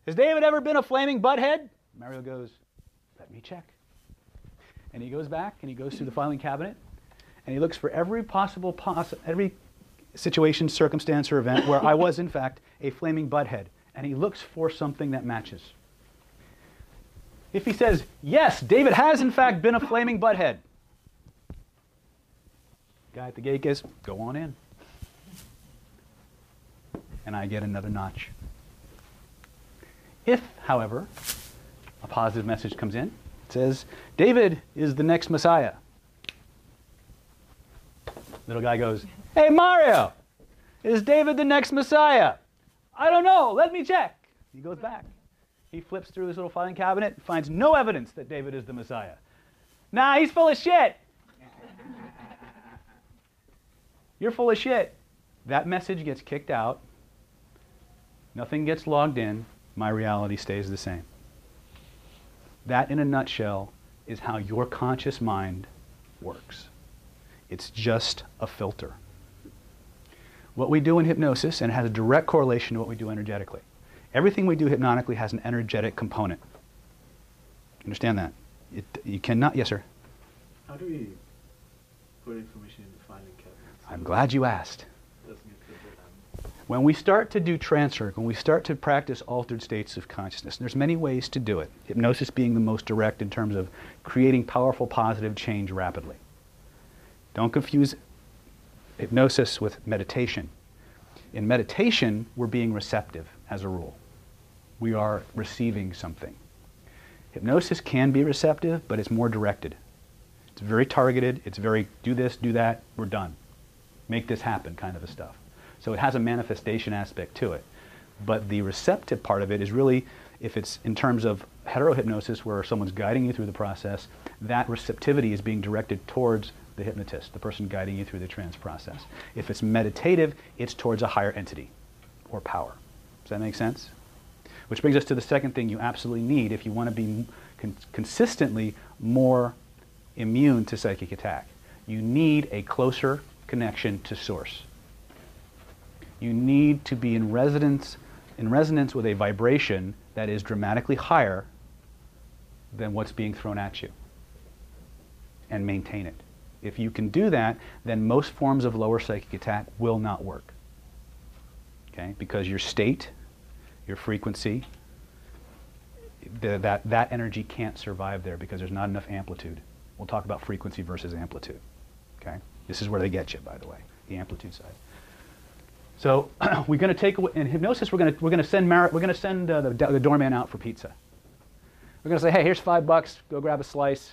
A: Has David ever been a flaming butthead? Mario goes, let me check. And he goes back and he goes through the filing cabinet and he looks for every possible every situation, circumstance, or event where I was in fact a flaming butthead. And he looks for something that matches. If he says, yes, David has in fact been a flaming butthead, guy at the gate goes, go on in. And I get another notch. If, however, a positive message comes in, it says, David is the next Messiah. Little guy goes, hey, Mario, is David the next Messiah? I don't know, let me check. He goes back. He flips through his little filing cabinet and finds no evidence that David is the Messiah. Nah, he's full of shit. You're full of shit. That message gets kicked out. Nothing gets logged in. My reality stays the same. That, in a nutshell, is how your conscious mind works. It's just a filter. What we do in hypnosis, and it has a direct correlation to what we do energetically. Everything we do hypnotically has an energetic component. Understand that? You cannot, yes, sir?
E: How do we put information in the filing cabinet?
A: I'm glad you asked. When we start to do trance work, when we start to practice altered states of consciousness, there's many ways to do it. Hypnosis being the most direct in terms of creating powerful positive change rapidly. Don't confuse hypnosis with meditation. In meditation, we're being receptive as a rule. We are receiving something. Hypnosis can be receptive, but it's more directed. It's very targeted. It's very do this, do that, we're done. Make this happen kind of a stuff. So it has a manifestation aspect to it. But the receptive part of it is really, if it's in terms of heterohypnosis where someone's guiding you through the process, that receptivity is being directed towards the hypnotist, the person guiding you through the trance process. If it's meditative, it's towards a higher entity or power. Does that make sense? Which brings us to the second thing you absolutely need if you want to be consistently more immune to psychic attack. You need a closer connection to source. You need to be in resonance with a vibration that is dramatically higher than what's being thrown at you, and maintain it. If you can do that, then most forms of lower psychic attack will not work. Okay? Because your state, your frequency, that energy can't survive there because there's not enough amplitude. We'll talk about frequency versus amplitude. Okay? This is where they get you, by the way, the amplitude side. So we're going to take away, in hypnosis, we're going to send the doorman out for pizza. We're going to say, hey, here's $5. Go grab a slice.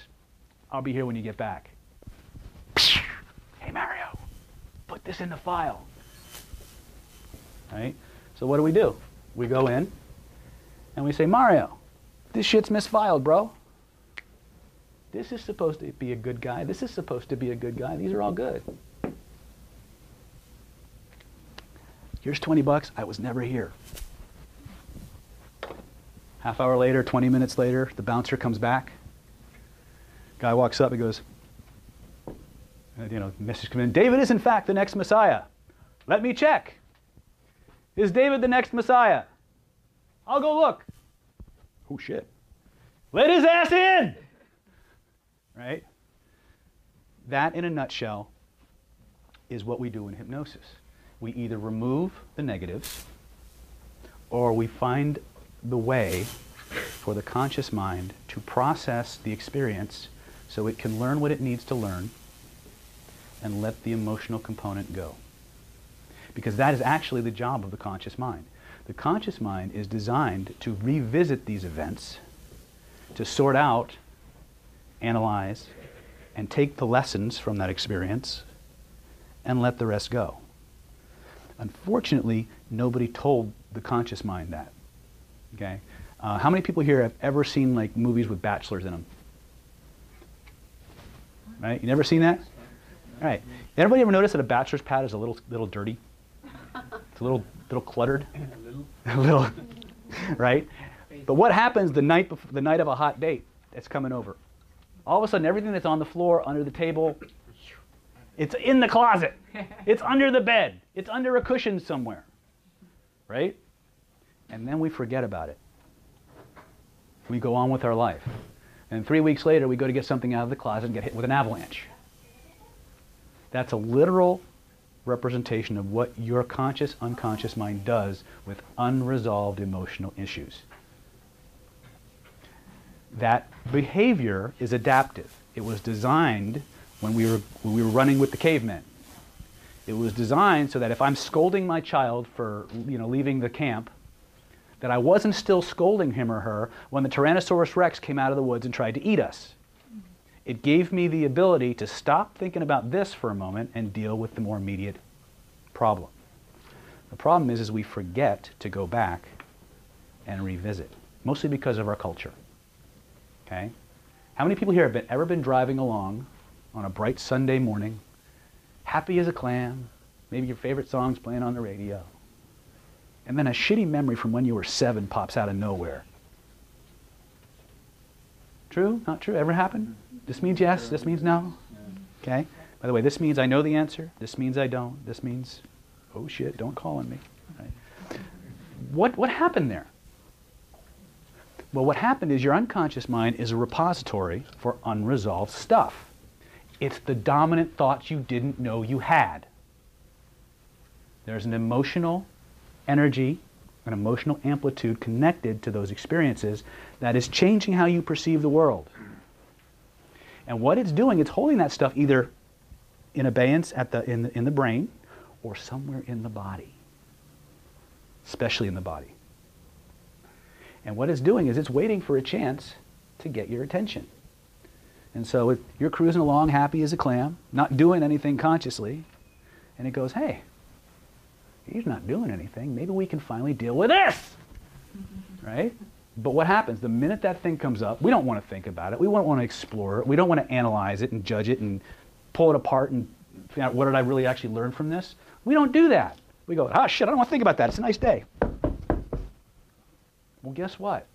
A: I'll be here when you get back. Hey, Mario, put this in the file. Right? So what do? We go in and we say, Mario, this shit's misfiled, bro. This is supposed to be a good guy. This is supposed to be a good guy. These are all good. Here's $20. I was never here. Half hour later, 20 minutes later, the bouncer comes back. Guy walks up and goes, message comes in. David is in fact the next Messiah. Let me check. Is David the next Messiah? I'll go look. Oh shit. Let his ass in! Right? That, in a nutshell, is what we do in hypnosis. We either remove the negatives, or we find the way for the conscious mind to process the experience so it can learn what it needs to learn and let the emotional component go. Because that is actually the job of the conscious mind. The conscious mind is designed to revisit these events, to sort out, analyze, and take the lessons from that experience and let the rest go. Unfortunately, nobody told the conscious mind that. Okay? How many people here have ever seen like movies with bachelors in them? Right? You never seen that? All right. Everybody ever notice that a bachelor's pad is a little dirty? It's a little cluttered? A little, right? But what happens the night of a hot date that's coming over? All of a sudden, everything that's on the floor, under the table, it's in the closet. It's under the bed. It's under a cushion somewhere, right? And then we forget about it. We go on with our life. And 3 weeks later, we go to get something out of the closet and get hit with an avalanche. That's a literal representation of what your conscious, unconscious mind does with unresolved emotional issues. That behavior is adaptive. It was designed when we were running with the cavemen. It was designed so that if I'm scolding my child for leaving the camp, that I wasn't still scolding him or her when the Tyrannosaurus Rex came out of the woods and tried to eat us. It gave me the ability to stop thinking about this for a moment and deal with the more immediate problem. The problem is we forget to go back and revisit, mostly because of our culture. Okay? How many people here have ever been driving along on a bright Sunday morning, happy as a clam, maybe your favorite song's playing on the radio, and then a shitty memory from when you were 7 pops out of nowhere? True? Not true? Ever happened? This means yes, this means no? Okay? By the way, this means I know the answer, this means I don't, this means, oh shit, don't call on me. Right? What happened there? Well, what happened is your unconscious mind is a repository for unresolved stuff. It's the dominant thoughts you didn't know you had. There's an emotional energy, an emotional amplitude connected to those experiences that is changing how you perceive the world. And what it's doing, it's holding that stuff either in abeyance in the brain or somewhere in the body, especially in the body. And what it's doing is it's waiting for a chance to get your attention. And so you're cruising along happy as a clam, not doing anything consciously, and it goes, hey, he's not doing anything. Maybe we can finally deal with this, right? But what happens? The minute that thing comes up, we don't want to think about it. We don't want to explore it. We don't want to analyze it and judge it and pull it apart and figure out what did I really actually learn from this. We don't do that. We go, ah, shit, I don't want to think about that. It's a nice day. Well, guess what?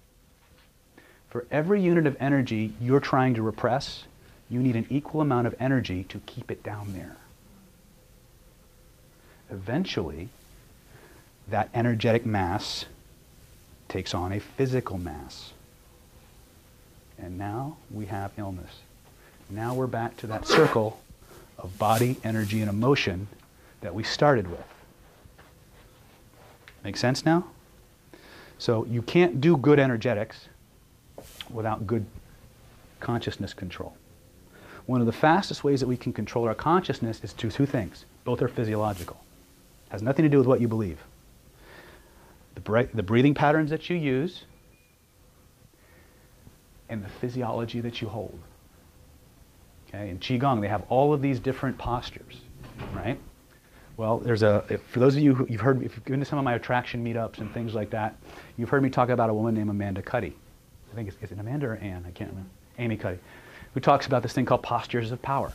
A: For every unit of energy you're trying to repress, you need an equal amount of energy to keep it down there. Eventually, that energetic mass takes on a physical mass. And now we have illness. Now we're back to that circle of body, energy, and emotion that we started with. Make sense now? So you can't do good energetics without good consciousness control. One of the fastest ways that we can control our consciousness is two things. Both are physiological. Has nothing to do with what you believe. The breathing patterns that you use and the physiology that you hold. Okay? In Qigong, they have all of these different postures, right? Well, for those of you if you've been to some of my attraction meetups and things like that, you've heard me talk about a woman named Amanda Cuddy. I think is it Amanda or Ann? I can't remember. Amy Cuddy, who talks about this thing called postures of power.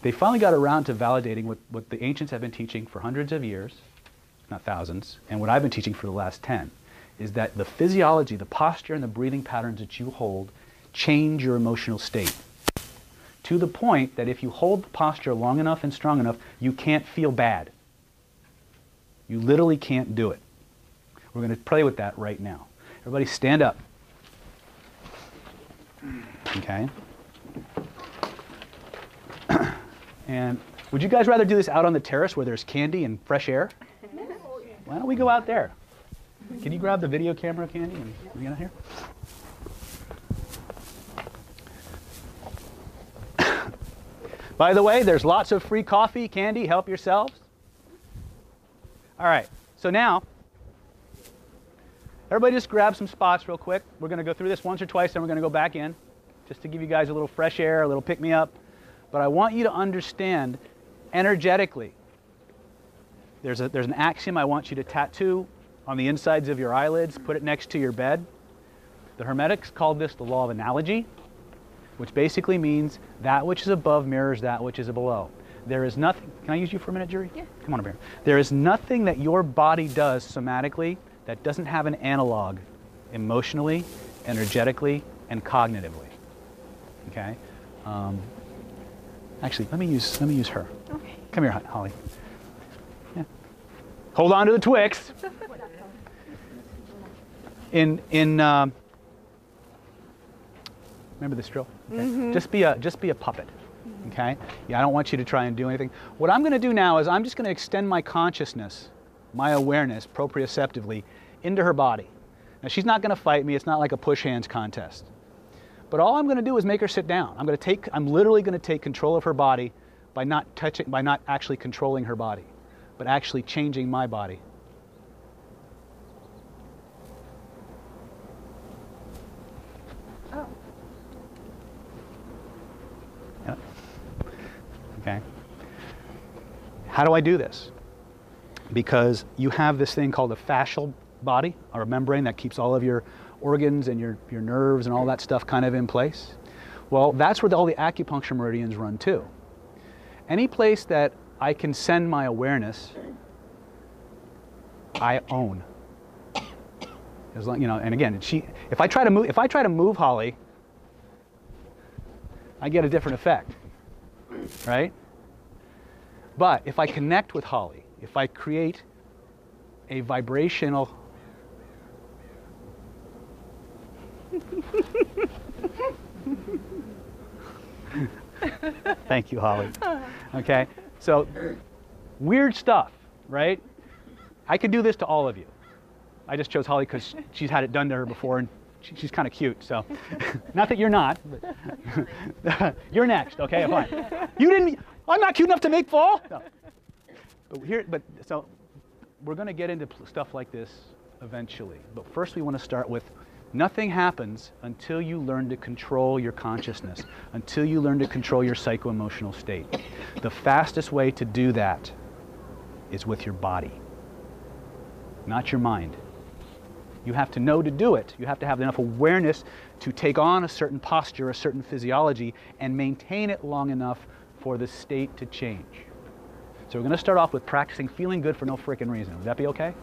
A: They finally got around to validating what the ancients have been teaching for hundreds of years, not thousands, and what I've been teaching for the last 10, is that the physiology, the posture, and the breathing patterns that you hold change your emotional state. To the point that if you hold the posture long enough and strong enough, you can't feel bad. You literally can't do it. We're going to play with that right now. Everybody stand up. Okay? And would you guys rather do this out on the terrace where there's candy and fresh air? Why don't we go out there? Can you grab the video camera, Candy, and bring it out here? By the way, there's lots of free coffee, candy, help yourselves. All right, so now, everybody just grab some spots real quick. We're going to go through this once or twice, then we're going to go back in, just to give you guys a little fresh air, a little pick-me-up. But I want you to understand, energetically, there's an axiom I want you to tattoo on the insides of your eyelids, put it next to your bed. The Hermetics called this the law of analogy, which basically means that which is above mirrors that which is below. There is nothing, can I use you for a minute, Jury?
C: Yeah.
A: Come on over here. There is nothing that your body does somatically that doesn't have an analog emotionally, energetically, and cognitively. Okay? Actually, let me use her.
F: Okay.
A: Come here, Holly. Yeah. Hold on to the Twix. Remember this drill? Okay. Just be a puppet. Okay? Yeah, I don't want you to try and do anything. What I'm going to do now is I'm just going to extend my consciousness, my awareness, proprioceptively, into her body. Now, she's not going to fight me. It's not like a push hands contest. But all I'm going to do is make her sit down. I'm literally going to take control of her body by not actually controlling her body, but actually changing my body.
F: Oh.
A: Yeah. Okay. How do I do this? Because you have this thing called a fascial body, or a membrane that keeps all of your organs and your nerves and all that stuff kind of in place. Well, that's where all the acupuncture meridians run too. Any place that I can send my awareness, I own. As long, and again, if I try to move Holly, I get a different effect, right? But if I connect with Holly, if I create a vibrational Thank you, Holly. Okay, so weird stuff, right? I could do this to all of you. I just chose Holly because she's had it done to her before, and she's kind of cute. So, not that you're not. But you're next. Okay, fine. You didn't. I'm not cute enough to make fall. No. So we're going to get into stuff like this eventually. But first, we want to start with. Nothing happens until you learn to control your consciousness, until you learn to control your psycho-emotional state. The fastest way to do that is with your body, not your mind. You have to know to do it. You have to have enough awareness to take on a certain posture, a certain physiology, and maintain it long enough for the state to change. So we're going to start off with practicing feeling good for no frickin' reason. Would that be okay?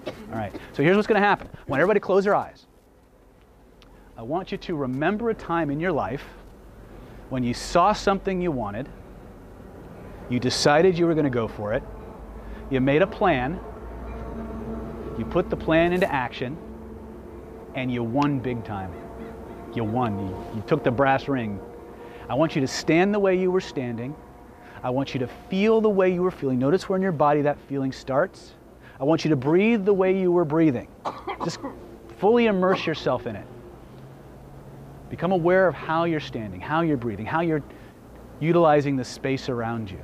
A: All right. So here's what's going to happen. I want everybody to close their eyes. I want you to remember a time in your life when you saw something you wanted, you decided you were going to go for it, you made a plan, you put the plan into action, and you won big time. You won. You took the brass ring. I want you to stand the way you were standing. I want you to feel the way you were feeling. Notice where in your body that feeling starts. I want you to breathe the way you were breathing. Just fully immerse yourself in it. Become aware of how you're standing, how you're breathing, how you're utilizing the space around you.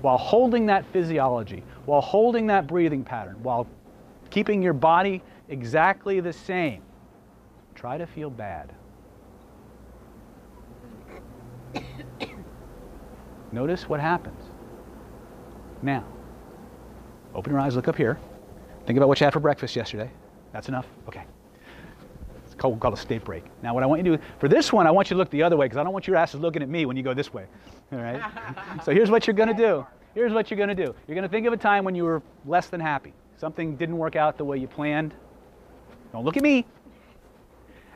A: While holding that physiology, while holding that breathing pattern, while keeping your body exactly the same, try to feel bad. Notice what happens. Now, open your eyes, look up here. Think about what you had for breakfast yesterday. That's enough? Okay. It's called a state break. Now what I want you to do, for this one, I want you to look the other way because I don't want your asses looking at me when you go this way. All right? So here's what you're going to do. Here's what you're going to do. You're going to think of a time when you were less than happy. Something didn't work out the way you planned. Don't look at me.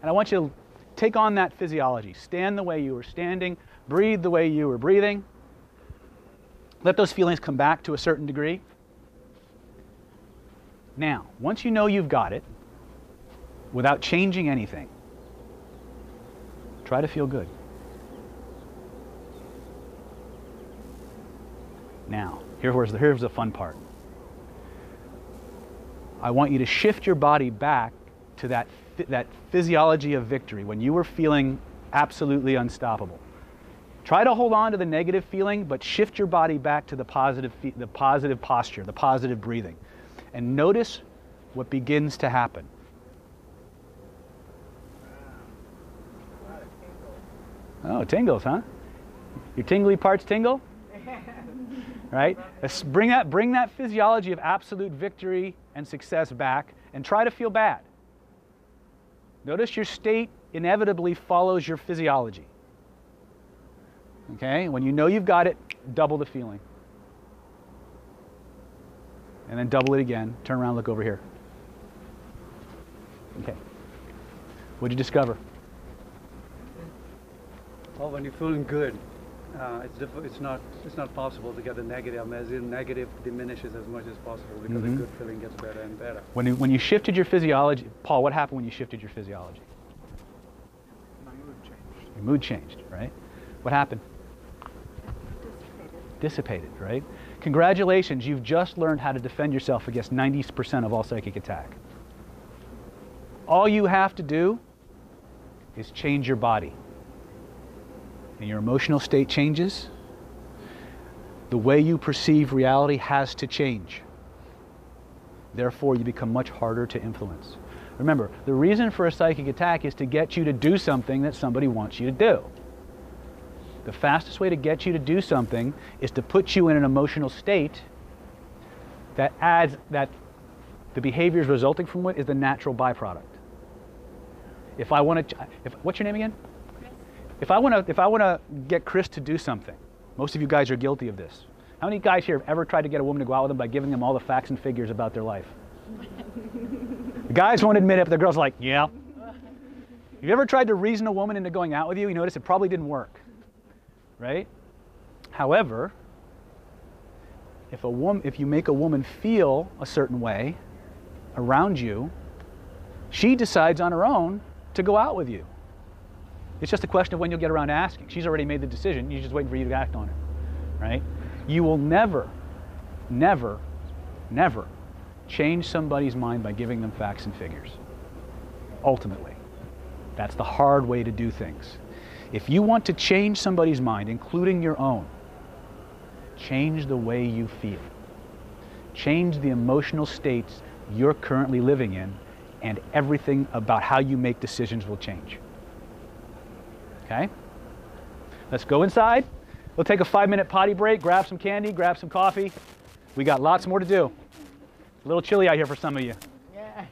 A: And I want you to take on that physiology. Stand the way you were standing. Breathe the way you were breathing. Let those feelings come back to a certain degree. Now, once you know you've got it, without changing anything, try to feel good. Now, here's the fun part. I want you to shift your body back to that physiology of victory when you were feeling absolutely unstoppable. Try to hold on to the negative feeling, but shift your body back to the positive posture, the positive breathing. And notice what begins to happen. Oh, tingles, huh? Your tingly parts tingle? Right? Bring that physiology of absolute victory and success back and try to feel bad. Notice your state inevitably follows your physiology. Okay? When you know you've got it, double the feeling. And then double it again. Turn around, look over here. Okay. What'd you discover?
E: Well, when you're feeling good, it's not possible to get the negative. As in, negative diminishes as much as possible because the good feeling gets better and better.
A: When you shifted your physiology, Paul, what happened when you shifted your physiology?
E: My mood changed.
A: Your mood changed, right? What happened? Dissipated, right? Congratulations, you've just learned how to defend yourself against 90% of all psychic attack. All you have to do is change your body. And your emotional state changes. The way you perceive reality has to change. Therefore, you become much harder to influence. Remember, the reason for a psychic attack is to get you to do something that somebody wants you to do. The fastest way to get you to do something is to put you in an emotional state that the behaviors resulting from it is the natural byproduct. If I want to, what's your name again? Chris. If I want to get Chris to do something, most of you guys are guilty of this. How many guys here have ever tried to get a woman to go out with them by giving them all the facts and figures about their life? The guys won't admit it, but the girls are like, yeah. Have you ever tried to reason a woman into going out with you? You notice it probably didn't work. Right? However, if you make a woman feel a certain way around you, she decides on her own to go out with you. It's just a question of when you'll get around to asking. She's already made the decision. You're just waiting for you to act on it. Right? You will never, never, never change somebody's mind by giving them facts and figures. Ultimately. That's the hard way to do things. If you want to change somebody's mind, including your own, change the way you feel. Change the emotional states you're currently living in, and everything about how you make decisions will change. Okay? Let's go inside. We'll take a 5-minute potty break, grab some candy, grab some coffee. We got lots more to do. A little chilly out here for some of you.
D: Yeah.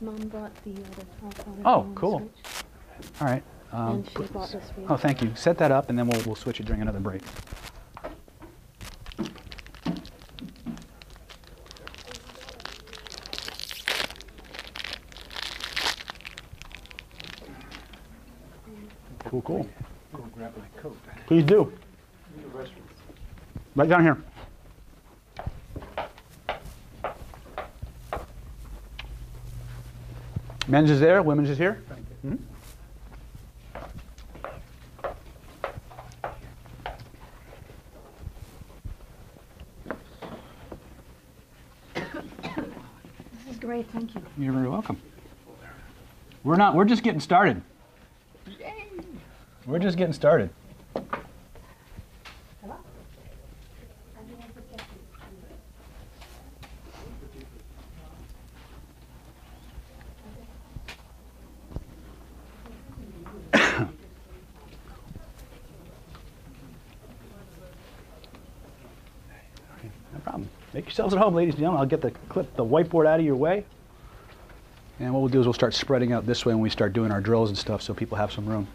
F: Mom brought the other telephone.
A: Oh, cool. All right.
F: And she bought this for you.
A: Oh, thank you. Set that up, and then we'll switch it during another break. Cool, cool.
E: Go grab my coat.
A: Please do. Right down here. Men's is there, women's is here.
E: Thank you.
A: Mm-hmm.
F: This is great, thank you.
A: You're very welcome. We're just getting started. We're just getting started. No problem. Make yourselves at home, ladies and gentlemen. I'll get the whiteboard out of your way. And what we'll do is we'll start spreading out this way when we start doing our drills and stuff so people have some room.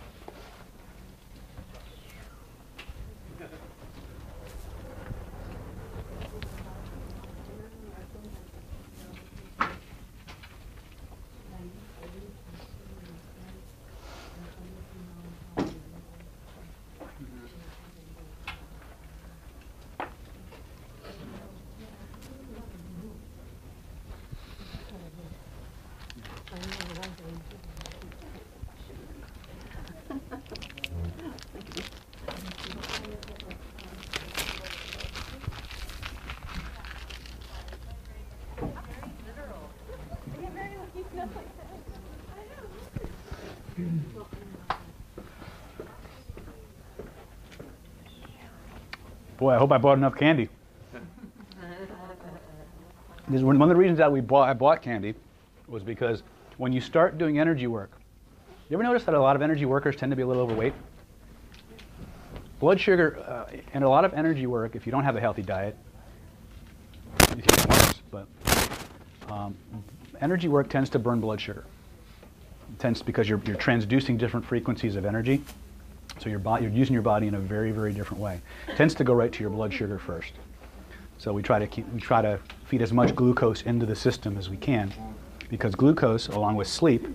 A: Boy, I hope I bought enough candy. This is one of the reasons that I bought candy was because when you start doing energy work, you ever notice that a lot of energy workers tend to be a little overweight? Blood sugar and a lot of energy work, if you don't have a healthy diet, you can get worse, but energy work tends to burn blood sugar. It tends because you're transducing different frequencies of energy. So you're using your body in a very, very different way. It tends to go right to your blood sugar first. So we try to feed as much glucose into the system as we can, because glucose, along with sleep,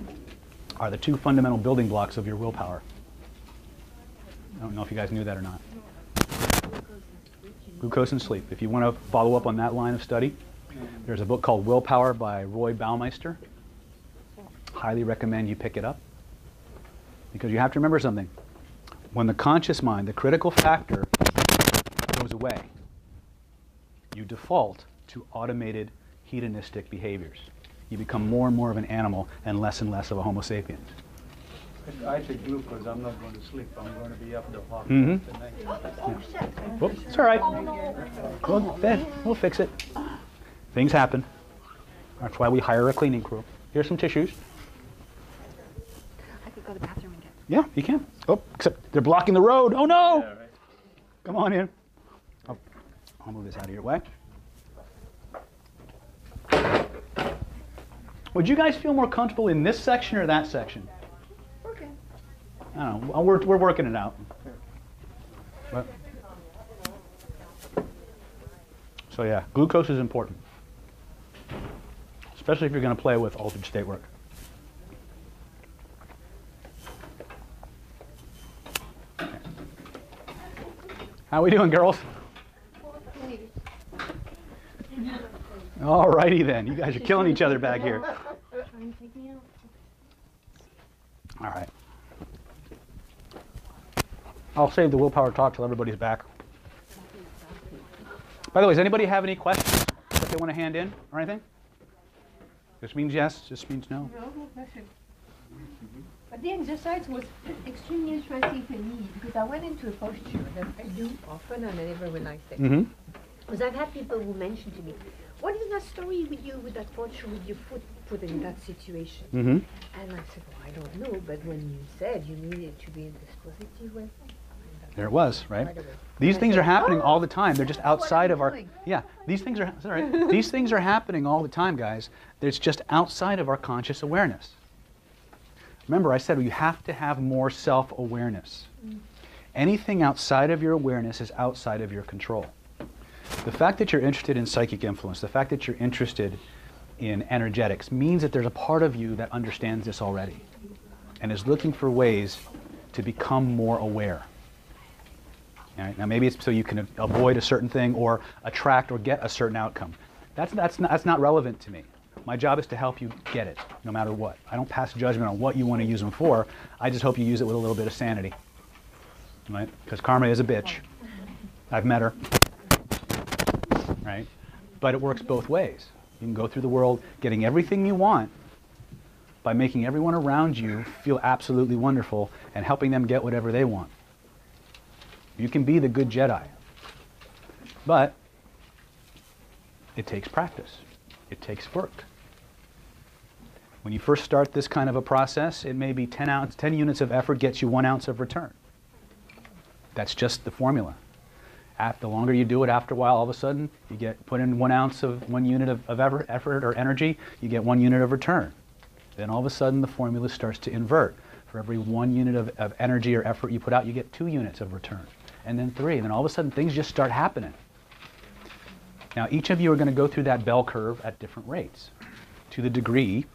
A: are the two fundamental building blocks of your willpower. I don't know if you guys knew that or not. Glucose and sleep. If you want to follow up on that line of study, there's a book called Willpower by Roy Baumeister. Highly recommend you pick it up, because you have to remember something. When the conscious mind, the critical factor, goes away, you default to automated hedonistic behaviors. You become more and more of an animal and less of a Homo sapiens.
E: If I take glucose, I'm not going to sleep. I'm going to be up the hawk
A: Mhm.
E: tonight.
A: Whoops, it's all right. We'll fix it. Things happen. That's why we hire a cleaning crew. Here's some tissues.
C: I could go to the bathroom and get.
A: Yeah, you can. Oh, except they're blocking the road. Oh no!
E: Yeah, right.
A: Come on in. Oh, I'll move this out of your way. Would you guys feel more comfortable in this section or that section?
B: Okay.
A: I don't know. We're working it out. But, so yeah, glucose is important, especially if you're going to play with altered state work. Okay. How we doing, girls? All righty then. You guys are killing each other back here.
F: Trying to take me out.
A: All right. I'll save the willpower talk till everybody's back. By the way, does anybody have any questions that they want to hand in or anything? This means yes, this means no.
B: No question. But the exercise was extremely interesting for me because I went into a posture that I do often and I never realized it.
A: Mm-hmm.
B: Because I've had people who mention to me, what is that story with you with that posture with your foot put in that situation?
A: Mm-hmm.
B: And I said, well, I don't know, but when you said you needed to be in this positive way,
A: There it was, right?
B: right away.
A: These
B: And I
A: things
B: said,
A: are happening
B: "Oh,
A: all the time. They're just
B: that's what
A: outside
B: I'm
A: of our.
B: doing."
A: Yeah, these things are. Sorry, these things are happening all the time, guys. It's just outside of our conscious awareness. Remember, I said you have to have more self-awareness. Anything outside of your awareness is outside of your control. The fact that you're interested in psychic influence, the fact that you're interested in energetics, means that there's a part of you that understands this already and is looking for ways to become more aware. All right? Now, maybe it's so you can avoid a certain thing or attract or get a certain outcome. That's not relevant to me. My job is to help you get it, no matter what. I don't pass judgment on what you want to use them for. I just hope you use it with a little bit of sanity, right? Because karma is a bitch. I've met her, right? But it works both ways. You can go through the world getting everything you want by making everyone around you feel absolutely wonderful and helping them get whatever they want. You can be the good Jedi. But it takes practice. It takes work. When you first start this kind of a process, it may be 10 units of effort gets you 1 ounce of return. That's just the formula. The longer you do it, after a while, all of a sudden, you put in 1 ounce of 1 unit of effort or energy, you get 1 unit of return. Then all of a sudden, the formula starts to invert. For every 1 unit of energy or effort you put out, you get 2 units of return. And then 3. And then all of a sudden, things just start happening. Now, each of you are going to go through that bell curve at different rates, to the degree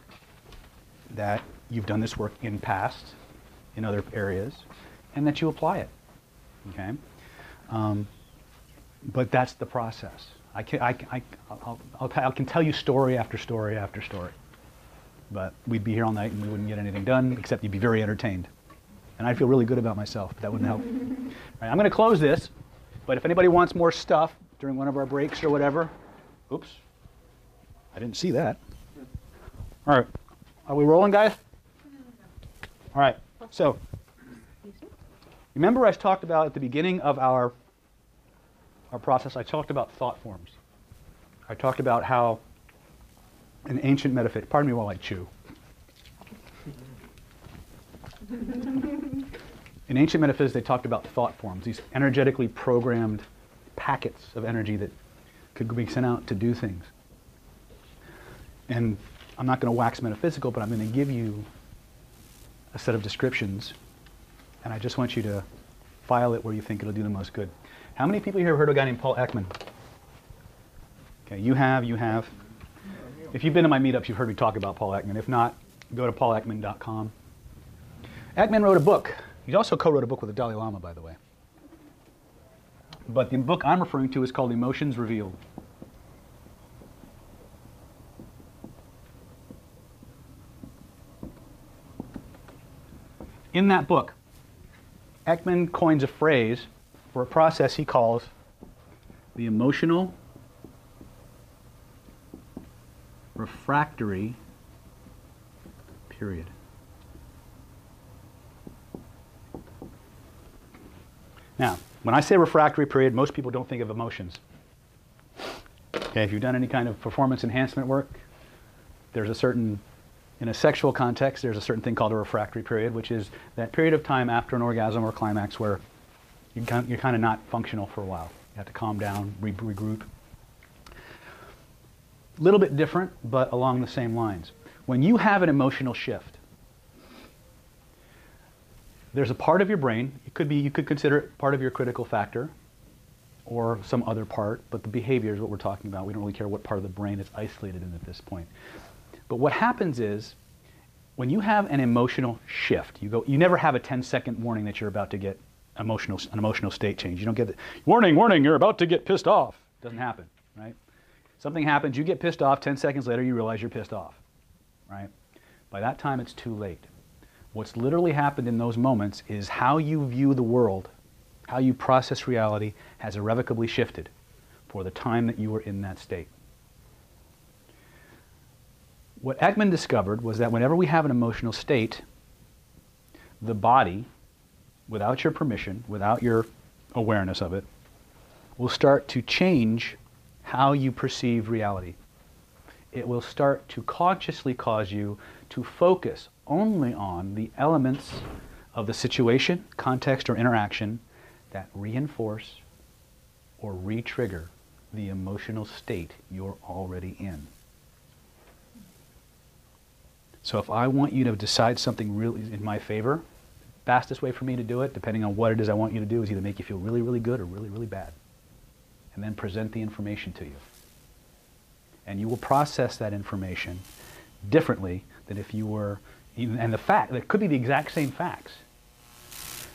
A: that you've done this work in past, in other areas, and that you apply it. Okay? But that's the process. I can tell you story after story after story, but we'd be here all night and we wouldn't get anything done, except you'd be very entertained. And I'd feel really good about myself, but that wouldn't help. All right, I'm going to close this, but if anybody wants more stuff during one of our breaks or whatever, oops, I didn't see that. All right, are we rolling, guys? All right, so remember I talked about at the beginning of our process, I talked about thought forms. I talked about how in ancient metaphysics, pardon me while I chew. In ancient metaphysics, they talked about thought forms, these energetically programmed packets of energy that could be sent out to do things. And I'm not going to wax metaphysical, but I'm going to give you a set of descriptions, and I just want you to file it where you think it'll do the most good. How many people here have heard of a guy named Ekman? Okay, you have. If you've been to my meetups, you've heard me talk about Paul Ekman. If not, go to paulekman.com. Ekman wrote a book. He also co-wrote a book with the Dalai Lama, by the way. But the book I'm referring to is called Emotions Revealed. In that book, Ekman coins a phrase for a process he calls the emotional refractory period. Now, when I say refractory period, most people don't think of emotions. Okay, if you've done any kind of performance enhancement work, there's a certain, in a sexual context, there's a certain thing called a refractory period, which is that period of time after an orgasm or climax where you're kind of not functional for a while. You have to calm down, regroup. A little bit different, but along the same lines. When you have an emotional shift, there's a part of your brain, you could consider it part of your critical factor or some other part, but the behavior is what we're talking about. We don't really care what part of the brain it's isolated in at this point. But what happens is, when you have an emotional shift, you never have a 10-second warning that you're about to get an emotional state change. You don't get the, warning, warning, you're about to get pissed off. It doesn't happen, right? Something happens, you get pissed off, 10 seconds later you realize you're pissed off, right? By that time it's too late. What's literally happened in those moments is how you view the world, how you process reality has irrevocably shifted for the time that you were in that state. What Ekman discovered was that whenever we have an emotional state, the body, without your permission, without your awareness of it, will start to change how you perceive reality. It will start to consciously cause you to focus only on the elements of the situation, context, or interaction that reinforce or re-trigger the emotional state you're already in. So if I want you to decide something really in my favor, the fastest way for me to do it, depending on what it is I want you to do, is either make you feel really, really good or really, really bad. And then present the information to you. And you will process that information differently than if you were, and the fact, that could be the exact same facts.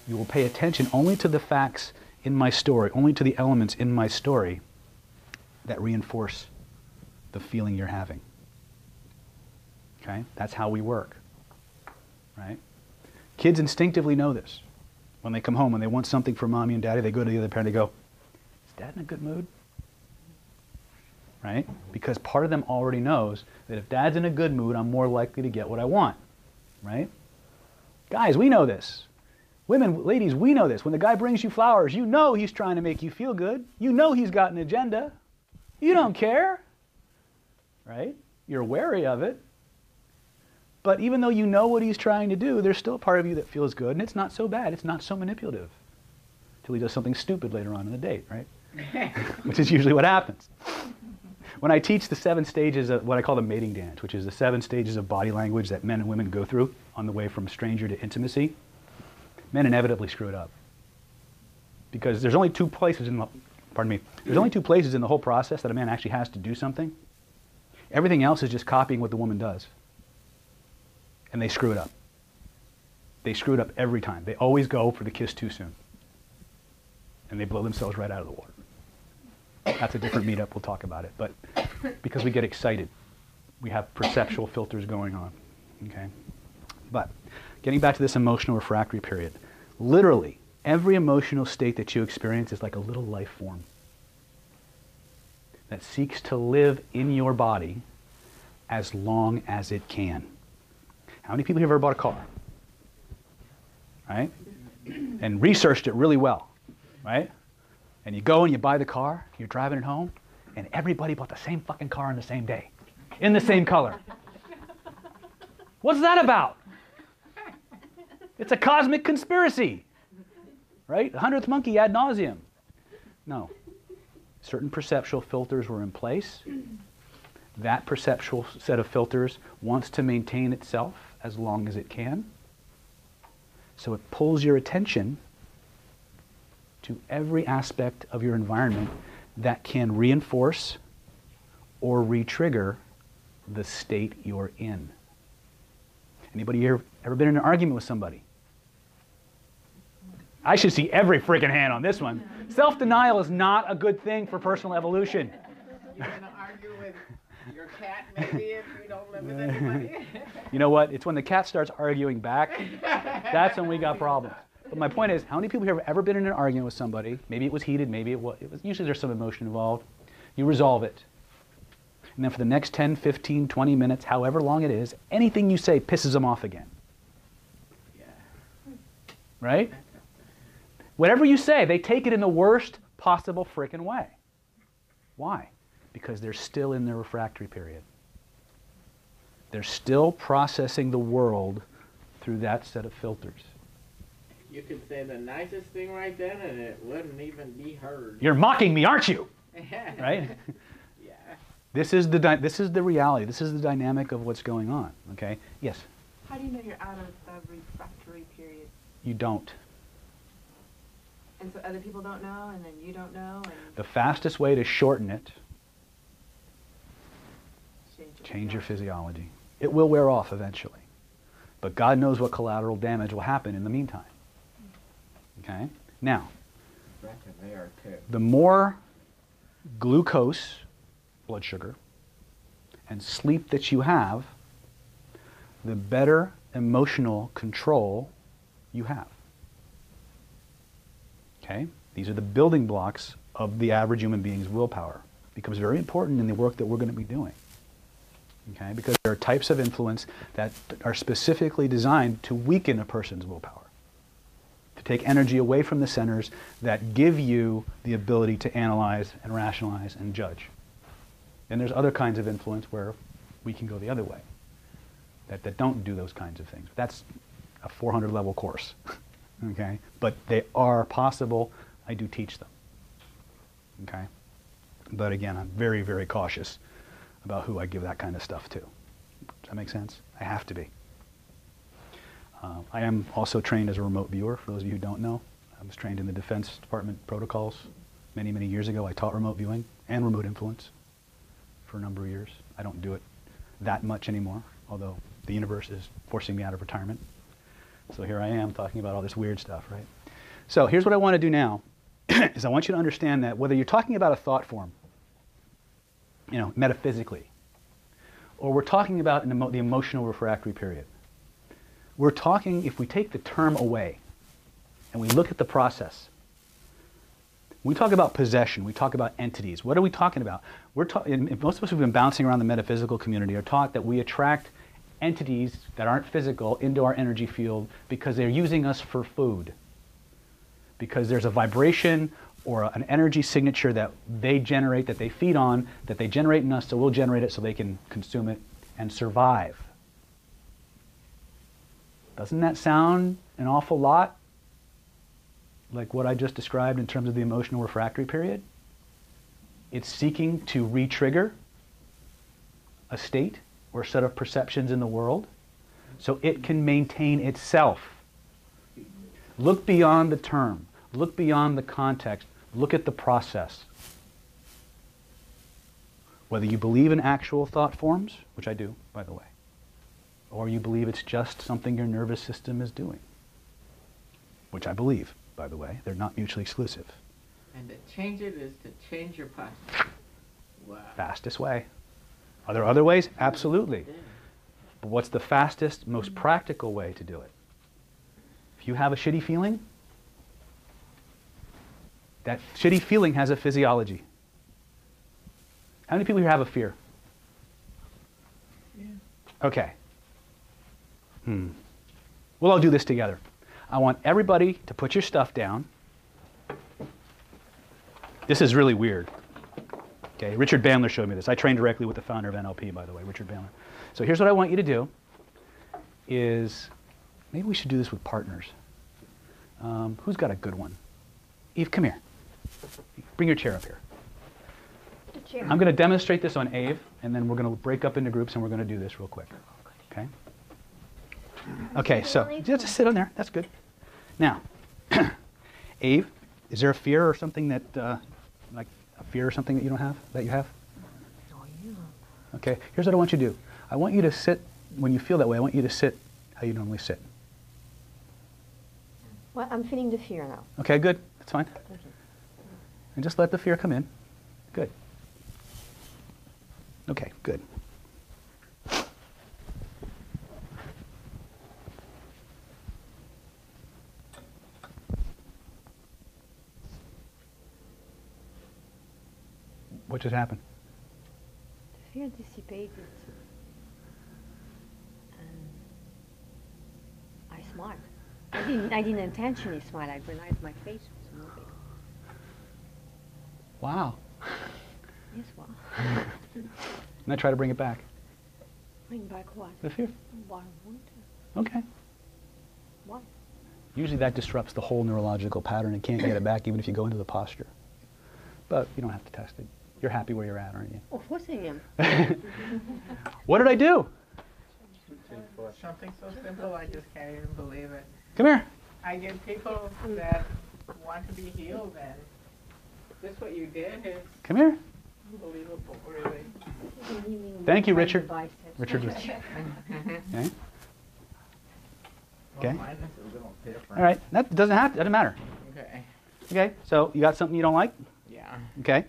A: You will pay attention only to the facts in my story, only to the elements in my story that reinforce the feeling you're having. Okay? That's how we work. Right? Kids instinctively know this. When they come home, when they want something from mommy and daddy, they go to the other parent, they go, is dad in a good mood? Right? Because part of them already knows that if dad's in a good mood, I'm more likely to get what I want. Right? Guys, we know this. Women, ladies, we know this. When the guy brings you flowers, you know he's trying to make you feel good. You know he's got an agenda. You don't care. Right? You're wary of it. But even though you know what he's trying to do, there's still a part of you that feels good, and it's not so bad. It's not so manipulative. Until he does something stupid later on in the date, right? Which is usually what happens. When I teach the 7 stages of what I call the mating dance, which is the 7 stages of body language that men and women go through on the way from stranger to intimacy, men inevitably screw it up. Because there's only 2 places in the, there's only 2 places in the whole process that a man actually has to do something. Everything else is just copying what the woman does. And they screw it up. They screw it up every time. They always go for the kiss too soon. And they blow themselves right out of the water. That's a different meetup, we'll talk about it. But because we get excited, we have perceptual filters going on. Okay? But getting back to this emotional refractory period, literally every emotional state that you experience is like a little life form that seeks to live in your body as long as it can. How many people have ever bought a car? Right? And researched it really well. Right? And you go and you buy the car, you're driving it home, and everybody bought the same fucking car on the same day, in the same color. What's that about? It's a cosmic conspiracy. Right? The 100th monkey ad nauseum. No. Certain perceptual filters were in place. That perceptual set of filters wants to maintain itself as long as it can. So it pulls your attention to every aspect of your environment that can reinforce or re-trigger the state you're in. Anybody here ever been in an argument with somebody? I should see every freaking hand on this one. Self-denial is not a good thing for personal evolution.
I: You're going to argue with your cat maybe if you don't live with anybody?
A: You know what? It's when the cat starts arguing back, that's when we got problems. But my point is, how many people here have ever been in an argument with somebody? Maybe it was heated, maybe it was usually there's some emotion involved. You resolve it. And then for the next 10, 15, 20 minutes, however long it is, anything you say pisses them off again.
I: Yeah.
A: Right? Whatever you say, they take it in the worst possible frickin' way. Why? Because they're still in their refractory period. They're still processing the world through that set of filters.
I: You could say the nicest thing right then and it wouldn't even be heard.
A: You're mocking me, aren't you? Right?
I: Yeah.
A: This is the reality. This is the dynamic of what's going on. Okay? Yes?
H: How do you know you're out of the refractory period?
A: You don't.
H: And so other people don't know, and then you don't know, and
A: The fastest way to shorten it, change your physiology. It will wear off eventually. But God knows what collateral damage will happen in the meantime. Okay? Now,
I: Reckon they are too.
A: the more glucose, blood sugar, and sleep that you have, the better emotional control you have. Okay? These are the building blocks of the average human being's willpower. It becomes very important in the work that we're going to be doing. Okay? Because there are types of influence that are specifically designed to weaken a person's willpower, to take energy away from the centers that give you the ability to analyze and rationalize and judge. And there's other kinds of influence where we can go the other way, that don't do those kinds of things. That's a 400-level course. Okay? But they are possible. I do teach them. Okay? But again, I'm very, very cautious about who I give that kind of stuff to. Does that make sense? I have to be. I am also trained as a remote viewer, for those of you who don't know. I was trained in the Defense Department protocols many, many years ago. I taught remote viewing and remote influence for a number of years. I don't do it that much anymore, although the universe is forcing me out of retirement. So here I am talking about all this weird stuff, right? So here's what I want to do now, is I want you to understand that whether you're talking about a thought form, you know, metaphysically, or we're talking about the emotional refractory period, we're talking, if we take the term away and we look at the process, we talk about possession, we talk about entities. What are we talking about? Most of us who've been bouncing around the metaphysical community are taught that we attract entities that aren't physical into our energy field because they're using us for food. Because there's a vibration or an energy signature that they generate, that they feed on, that they generate in us, so we'll generate it so they can consume it and survive. Doesn't that sound an awful lot like what I just described in terms of the emotional refractory period? It's seeking to re-trigger a state or a set of perceptions in the world so it can maintain itself. Look beyond the term. Look beyond the context. Look at the process. Whether you believe in actual thought forms, which I do, by the way, or you believe it's just something your nervous system is doing, which I believe, by the way. They're not mutually exclusive.
I: And to change it is to change your posture. Wow.
A: Fastest way. Are there other ways? Absolutely. But what's the fastest, most practical way to do it? If you have a shitty feeling, that shitty feeling has a physiology. How many people here have a fear?
I: Yeah.
A: Okay. We'll all do this together. I want everybody to put your stuff down. This is really weird. Okay, Richard Bandler showed me this. I trained directly with the founder of NLP, by the way, Richard Bandler. So here's what I want you to do is, maybe we should do this with partners. Who's got a good one? Eve, come here. Bring your chair up here.
B: The chair.
A: I'm going to demonstrate this on Eve, and then we're going to break up into groups, and we're going to do this real quick. Okay? Okay, so just sit on there. That's good. Now, Eve, is there a fear or something that, like a fear or something that you don't have, that you have? Okay, here's what I want you to do. I want you to sit, when you feel that way, I want you to sit how you normally sit.
B: Well, I'm feeling the fear now.
A: Okay, good. That's fine.
B: Okay.
A: And just let the fear come in. Good. Okay, good. What just happened?
B: The fear dissipated. And I smiled. I didn't intentionally smile. I realized my face was moving.
A: Wow.
B: Yes, wow.
A: And I try to bring it back.
B: Bring back what?
A: The fear.
B: Why won't I?
A: Okay.
B: Why?
A: Usually that disrupts the whole neurological pattern and can't get it back even if you go into the posture. But you don't have to test it. You're happy where you're at, aren't you?
B: Of course I am.
A: What did I do?
I: Something so simple, I just can't even believe it.
A: Come here.
I: I get people that want to be healed, and this what you did is
A: Come here.
I: unbelievable, really.
A: Thank you, Richard. Richard was. Okay. Okay.
I: Mine is a little different.
A: All right. That doesn't matter.
I: Okay.
A: Okay. So you got something you don't like?
I: Yeah.
A: Okay.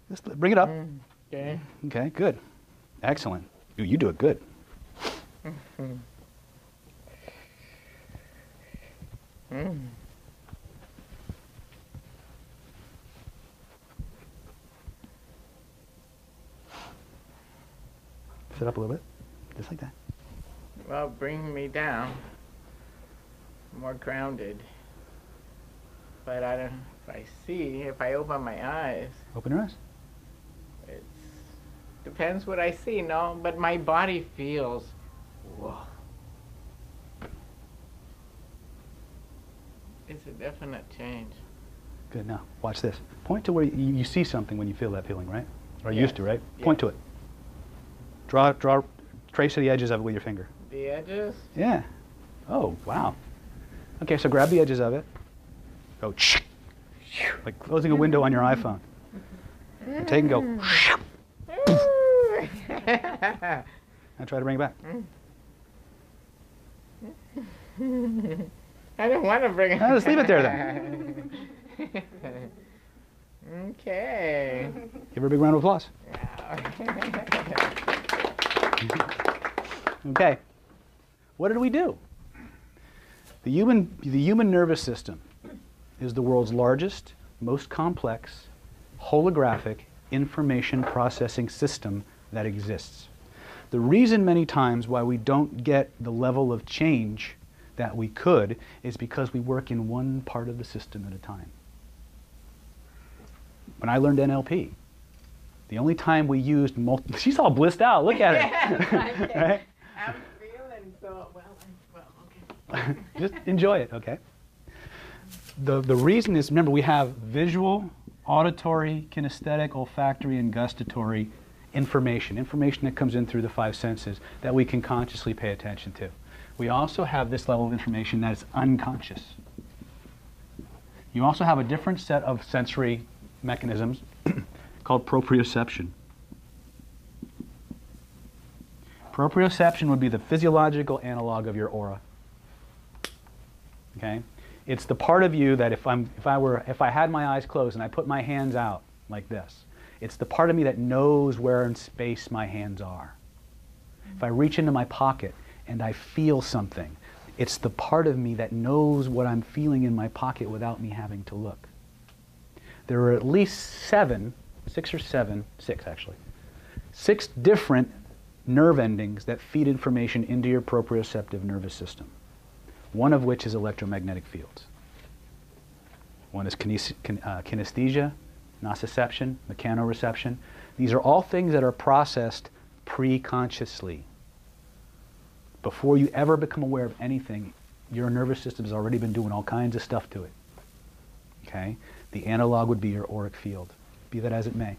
A: Just bring it up.
I: Okay.
A: Okay. Good. Excellent. Ooh, you do it good. Sit up a little bit. Just like that.
I: Well, bring me down. More grounded. But I don't. If I open my eyes,
A: Open your eyes.
I: it depends what I see. No, but my body feels. Whoa. It's a definite change.
A: Good. Now, watch this. Point to where you see something when you feel that feeling, right? Or
I: Yes.
A: used to, right?
I: Yeah.
A: Point to it. Trace the edges of it with your finger.
I: The edges.
A: Yeah. Oh, wow. Okay, so grab the edges of it. Go like closing a window on your iPhone. And take and go. And try to bring it back.
I: I don't want to bring it.
A: Just leave it there then.
I: Okay.
A: Give her a big round of applause. Okay. What did we do? The human nervous system is the world's largest, most complex, holographic information processing system that exists. The reason many times why we don't get the level of change that we could is because we work in one part of the system at a time. When I learned NLP, the only time we used she's all blissed out, look at her. Right?
I: I'm feeling so okay.
A: Just enjoy it, okay? The reason is, remember, we have visual, auditory, kinesthetic, olfactory, and gustatory information that comes in through the five senses that we can consciously pay attention to. We also have this level of information that is unconscious. You also have a different set of sensory mechanisms called proprioception. Proprioception would be the physiological analog of your aura. Okay? It's the part of you that if I had my eyes closed and I put my hands out like this, it's the part of me that knows where in space my hands are. If I reach into my pocket and I feel something, it's the part of me that knows what I'm feeling in my pocket without me having to look. There are at least six different nerve endings that feed information into your proprioceptive nervous system, one of which is electromagnetic fields. One is kinesthesia, nociception, mechanoreception. These are all things that are processed pre-consciously. Before you ever become aware of anything, your nervous system has already been doing all kinds of stuff to it. Okay? The analog would be your auric field, be that as it may.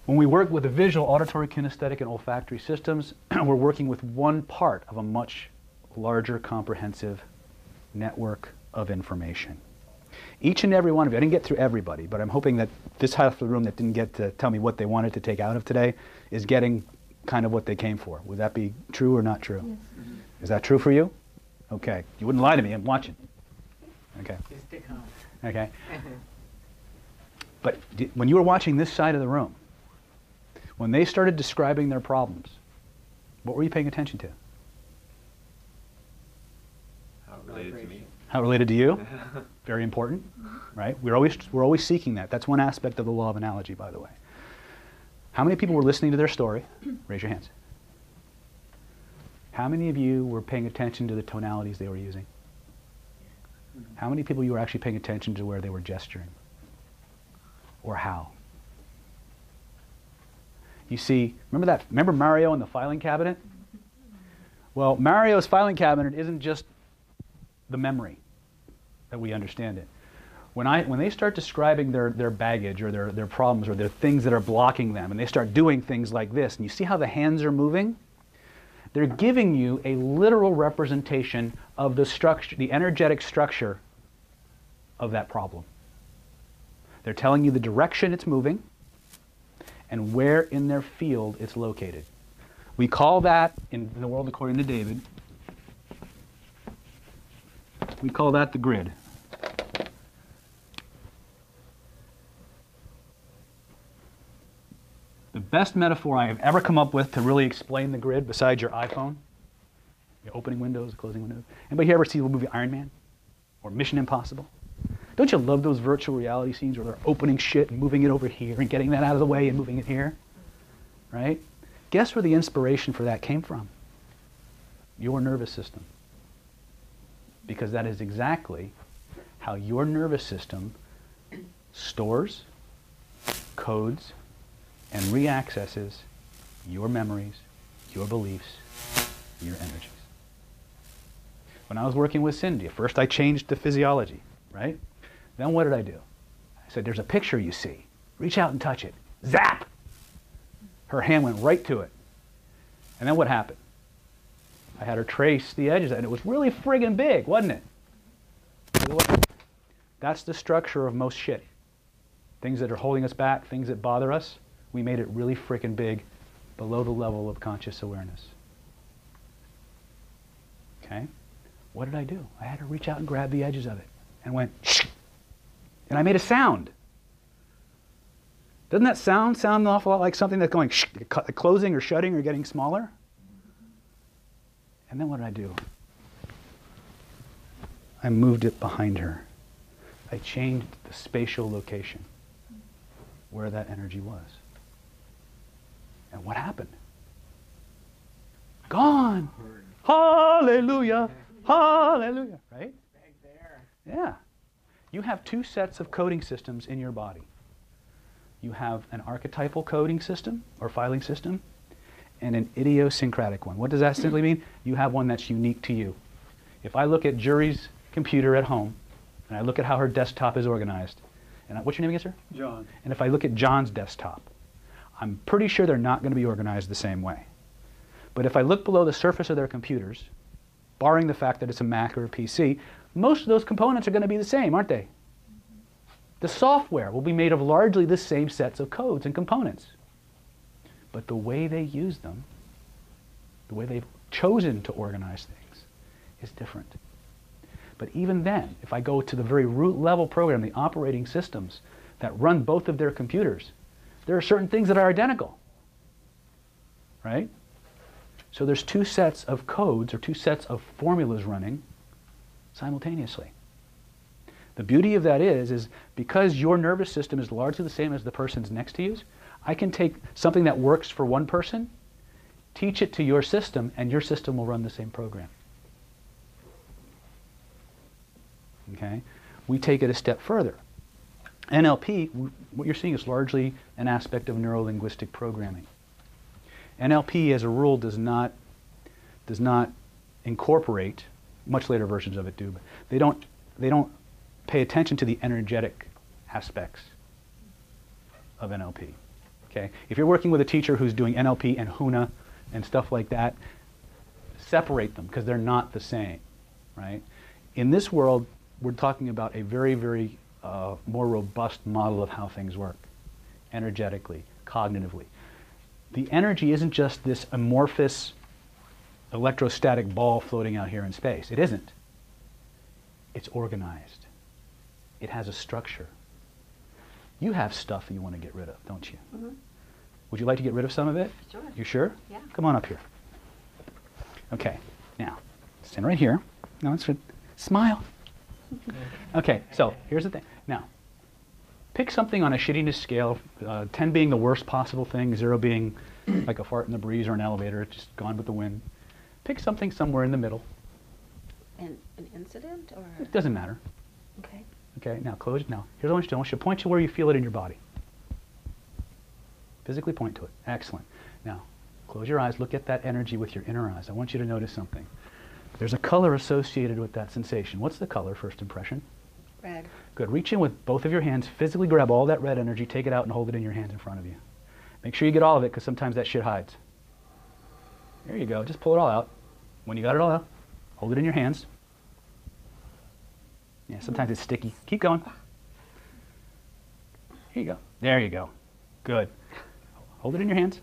A: When we work with the visual, auditory, kinesthetic, and olfactory systems, we're working with one part of a much larger, comprehensive network of information. Each and every one of you, I didn't get through everybody, but I'm hoping that this half of the room that didn't get to tell me what they wanted to take out of today is getting kind of what they came for. Would that be true or not true? Yes. Is that true for you? Okay. You wouldn't lie to me. I'm watching. Okay.
I: Just to come.
A: Okay. But when you were watching this side of the room, when they started describing their problems, what were you paying attention to?
J: How it related to me.
A: How it related to you? Very important, right? We're always seeking that. That's one aspect of the law of analogy, by the way. How many people were listening to their story? Raise your hands. How many of you were paying attention to the tonalities they were using? How many people you were actually paying attention to where they were gesturing? Or how? You see, remember Mario and the filing cabinet? Well, Mario's filing cabinet isn't just the memory that we understand it. When they start describing their baggage or their problems or their things that are blocking them, and they start doing things like this, and you see how the hands are moving, they're giving you a literal representation of the structure, the energetic structure of that problem. They're telling you the direction it's moving and where in their field it's located. We call that, in the world according to David, we call that the grid. The best metaphor I have ever come up with to really explain the grid, besides your iPhone, your opening windows, closing windows. Anybody here ever see the movie Iron Man or Mission Impossible? Don't you love those virtual reality scenes where they're opening shit and moving it over here and getting that out of the way and moving it here? Right? Guess where the inspiration for that came from? Your nervous system. Because that is exactly how your nervous system stores, codes, and reaccesses your memories, your beliefs, your energies. When I was working with Cindy, first I changed the physiology, right? Then what did I do? I said, there's a picture you see. Reach out and touch it. Zap! Her hand went right to it. And then what happened? I had her trace the edges, and it was really friggin' big, wasn't it? That's the structure of most shit. Things that are holding us back, things that bother us, we made it really frickin' big below the level of conscious awareness. Okay? What did I do? I had her reach out and grab the edges of it and went, shh! And I made a sound. Doesn't that sound an awful lot like something that's going shh, closing or shutting or getting smaller? And then what did I do? I moved it behind her. I changed the spatial location where that energy was. And what happened? Gone! Hallelujah! Hallelujah! Right?
I: Back there.
A: Yeah. You have two sets of coding systems in your body. You have an archetypal coding system or filing system and an idiosyncratic one. What does that simply mean? You have one that's unique to you. If I look at Jury's computer at home and I look at how her desktop is organized, and what's your name again, sir?
E: John.
A: And if I look at John's desktop, I'm pretty sure they're not going to be organized the same way. But if I look below the surface of their computers, barring the fact that it's a Mac or a PC, most of those components are going to be the same, aren't they? The software will be made of largely the same sets of codes and components. But the way they use them, the way they've chosen to organize things, is different. But even then, if I go to the very root level program, the operating systems that run both of their computers, there are certain things that are identical, right? So there's two sets of codes or two sets of formulas running simultaneously. The beauty of that is because your nervous system is largely the same as the person's next to you, I can take something that works for one person, teach it to your system, and your system will run the same program. Okay? We take it a step further. NLP, what you're seeing is largely an aspect of neuro-linguistic programming. NLP, as a rule, does not incorporate, much later versions of it do, but they don't pay attention to the energetic aspects of NLP. Okay? If you're working with a teacher who's doing NLP and HUNA and stuff like that, separate them because they're not the same, right? In this world, we're talking about a very, very more robust model of how things work, energetically, cognitively. The energy isn't just this amorphous electrostatic ball floating out here in space. It isn't. It's organized. It has a structure. You have stuff that you want to get rid of, don't you?
C: Mm-hmm.
A: Would you like to get rid of some of it?
C: Sure.
A: You sure?
C: Yeah.
A: Come on up here. Okay, now, stand right here. No, it's good. Smile. Okay, so here's the thing. Now, pick something on a shittiness scale, 10 being the worst possible thing, 0 being like a fart in the breeze or an elevator, just gone with the wind. Pick something somewhere in the middle.
C: An incident or?
A: It doesn't matter.
C: Okay.
A: Okay, now close. Now, here's what I want you to do. I want you to point to where you feel it in your body. Physically point to it. Excellent. Now, close your eyes. Look at that energy with your inner eyes. I want you to notice something. There's a color associated with that sensation. What's the color, first impression?
C: Red.
A: Good. Reach in with both of your hands. Physically grab all that red energy. Take it out and hold it in your hands in front of you. Make sure you get all of it, because sometimes that shit hides. There you go. Just pull it all out. When you got it all out, hold it in your hands. Yeah, sometimes it's sticky. Keep going. Here you go. There you go. Good. Hold it in your hands.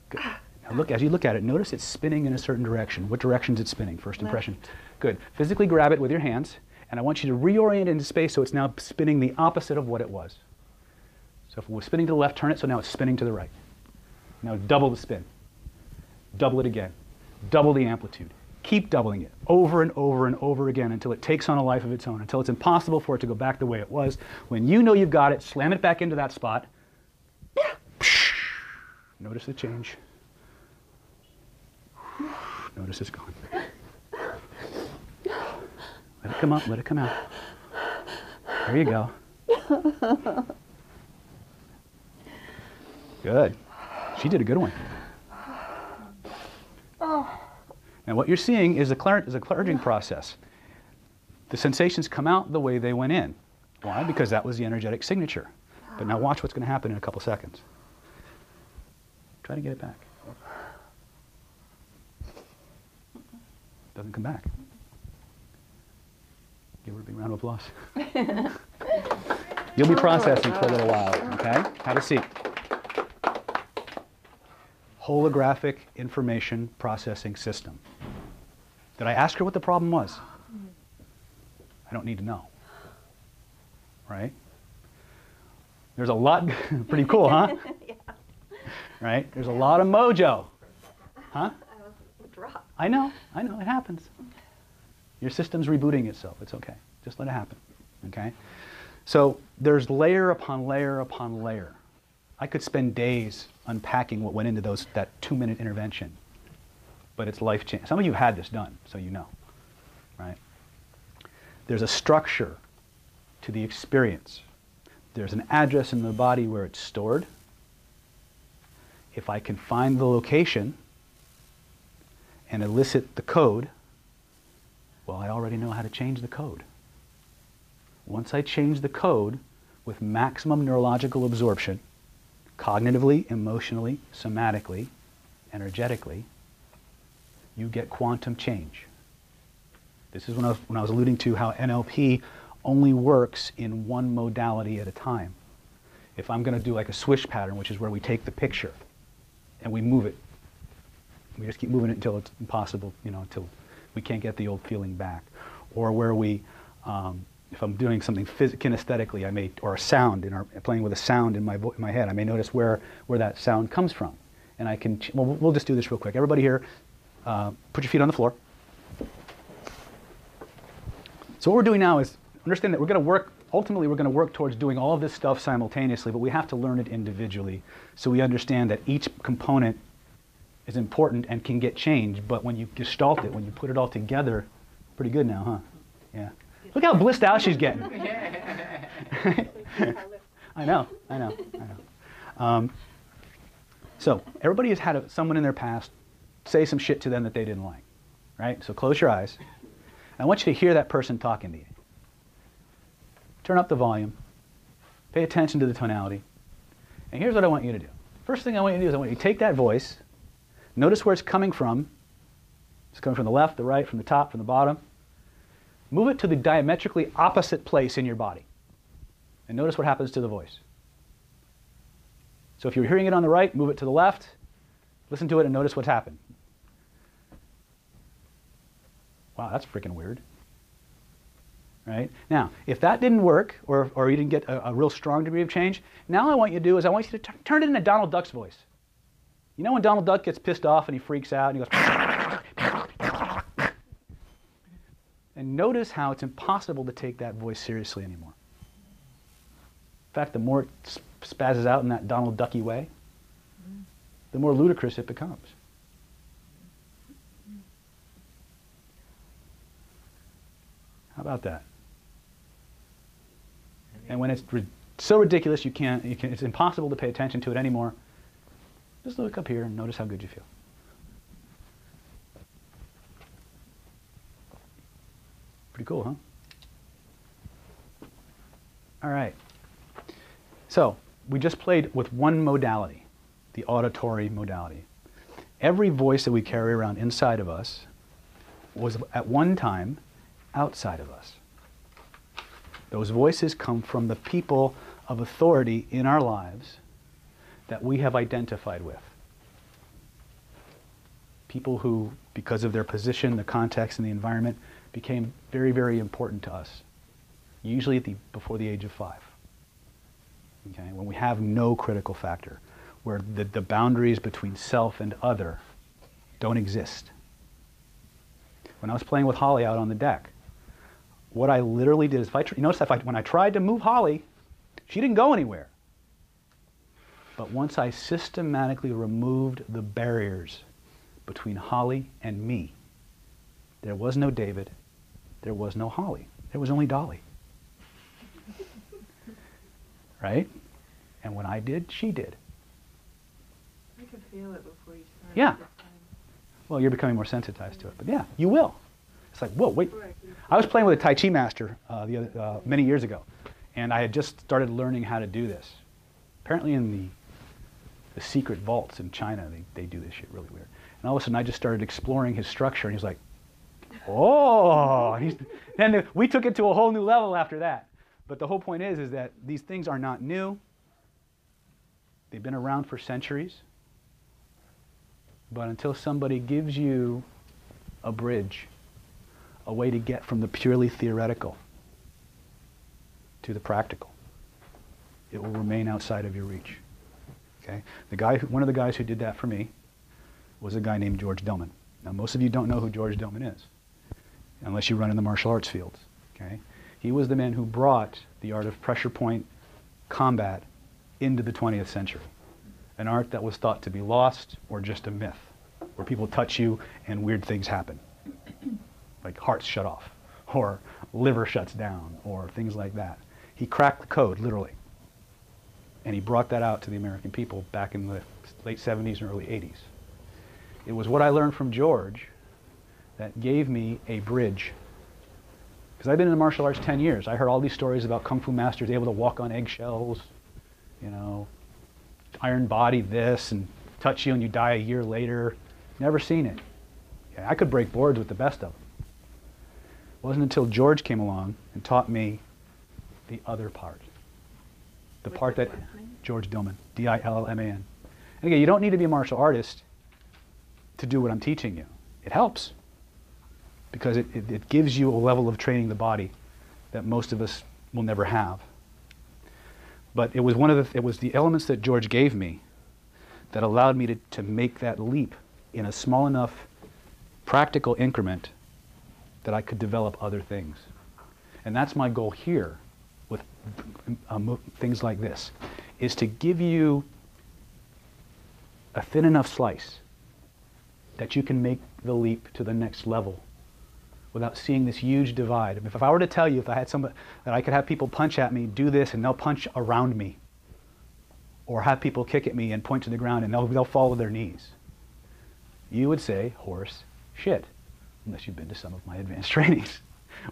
A: Good. Now look, as you look at it, notice it's spinning in a certain direction. What direction is it spinning? First impression. Good. Physically grab it with your hands, and I want you to reorient it into space so it's now spinning the opposite of what it was. So if it was spinning to the left, turn it so now it's spinning to the right. Now double the spin. Double it again. Double the amplitude. Keep doubling it over and over and over again until it takes on a life of its own, until it's impossible for it to go back the way it was. When you know you've got it, slam it back into that spot. Notice the change. Notice it's gone. Let it come up, let it come out. There you go. Good. She did a good one. Now what you're seeing is a cleansing process. The sensations come out the way they went in. Why? Because that was the energetic signature. But now watch what's going to happen in a couple seconds. Try to get it back. Doesn't come back. Give her a big round of applause. You'll be processing for a little while, okay? Have a seat. Holographic information processing system. Did I ask her what the problem was? I don't need to know. Right? There's a lot, pretty cool, huh?
C: Yeah.
A: Right? There's a lot of mojo. Huh?
C: I was dropped.
A: I know, it happens. Your system's rebooting itself. It's okay. Just let it happen. Okay? So there's layer upon layer upon layer. I could spend days unpacking what went into that 2-minute intervention, but it's life-changing. Some of you had this done, so you know, right? There's a structure to the experience. There's an address in the body where it's stored. If I can find the location and elicit the code, well, I already know how to change the code. Once I change the code with maximum neurological absorption, cognitively, emotionally, somatically, energetically, you get quantum change. This is when I was alluding to how NLP only works in one modality at a time. If I'm going to do like a swish pattern, which is where we take the picture and we move it, we just keep moving it until it's impossible, until we can't get the old feeling back. Or where we, if I'm doing something kinesthetically, or a sound, playing with a sound in my head, I may notice where that sound comes from. And I can, we'll just do this real quick. Everybody here, put your feet on the floor. So what we're doing now is understand that we're going to work, ultimately we're going to work towards doing all of this stuff simultaneously, but we have to learn it individually so we understand that each component is important and can get changed, but when you gestalt it, when you put it all together, pretty good now, huh? Yeah. Look how blissed out she's getting. I know. So everybody has had someone in their past say some shit to them that they didn't like, right? So close your eyes. I want you to hear that person talking to you. Turn up the volume. Pay attention to the tonality. And here's what I want you to do. First thing I want you to do is I want you to take that voice, notice where it's coming from. It's coming from the left, the right, from the top, from the bottom. Move it to the diametrically opposite place in your body. And notice what happens to the voice. So if you're hearing it on the right, move it to the left. Listen to it and notice what's happened. Wow, that's freaking weird. Right? Now, if that didn't work, or you didn't get a real strong degree of change, now I want you to do is I want you to turn it into Donald Duck's voice. You know when Donald Duck gets pissed off and he freaks out and he goes... And notice how it's impossible to take that voice seriously anymore. In fact, the more it spazzes out in that Donald Ducky way, the more ludicrous it becomes. How about that? And when it's so ridiculous it's impossible to pay attention to it anymore, just look up here and notice how good you feel. Pretty cool, huh? All right. So we just played with one modality, the auditory modality. Every voice that we carry around inside of us was at one time outside of us. Those voices come from the people of authority in our lives that we have identified with. People who, because of their position, the context, and the environment, became very, very important to us, usually before the age of 5. Okay? When we have no critical factor, where the boundaries between self and other don't exist. When I was playing with Holly out on the deck, what I literally did is, when I tried to move Holly, she didn't go anywhere. But once I systematically removed the barriers between Holly and me, there was no David, there was no Holly, there was only Dolly. Right? And when I did, she did.
H: I could feel it before you started.
A: Yeah. Well, you're becoming more sensitized to it, but yeah, you will. It's like, whoa, wait. I was playing with a Tai Chi master many years ago, and I had just started learning how to do this. Apparently in the secret vaults in China, they do this shit really weird. And all of a sudden I just started exploring his structure, and he's like, oh! And we took it to a whole new level after that. But the whole point is that these things are not new. They've been around for centuries. But until somebody gives you a bridge, a way to get from the purely theoretical to the practical, it will remain outside of your reach. Okay? One of the guys who did that for me was a guy named George Dillman. Now, most of you don't know who George Dillman is, unless you run in the martial arts fields. Okay? He was the man who brought the art of pressure point combat into the 20th century, an art that was thought to be lost or just a myth, where people touch you and weird things happen, like hearts shut off, or liver shuts down, or things like that. He cracked the code, literally. And he brought that out to the American people back in the late 70s and early 80s. It was what I learned from George that gave me a bridge. Because I've been in the martial arts 10 years. I heard all these stories about Kung Fu masters able to walk on eggshells, you know, iron body this, and touch you and you die a year later. Never seen it. Yeah, I could break boards with the best of them. It wasn't until George came along and taught me the other part. The part that George Dillman, D-I-L-L-M-A-N. And again, you don't need to be a martial artist to do what I'm teaching you. It helps, because it gives you a level of training the body that most of us will never have. But it was the elements that George gave me that allowed me to make that leap in a small enough practical increment that I could develop other things. And that's my goal here with things like this, is to give you a thin enough slice that you can make the leap to the next level without seeing this huge divide. If I were to tell you, if I had somebody that I could have people punch at me, do this, and they'll punch around me, or have people kick at me and point to the ground and they'll fall to their knees, you would say, horse shit, unless you've been to some of my advanced trainings,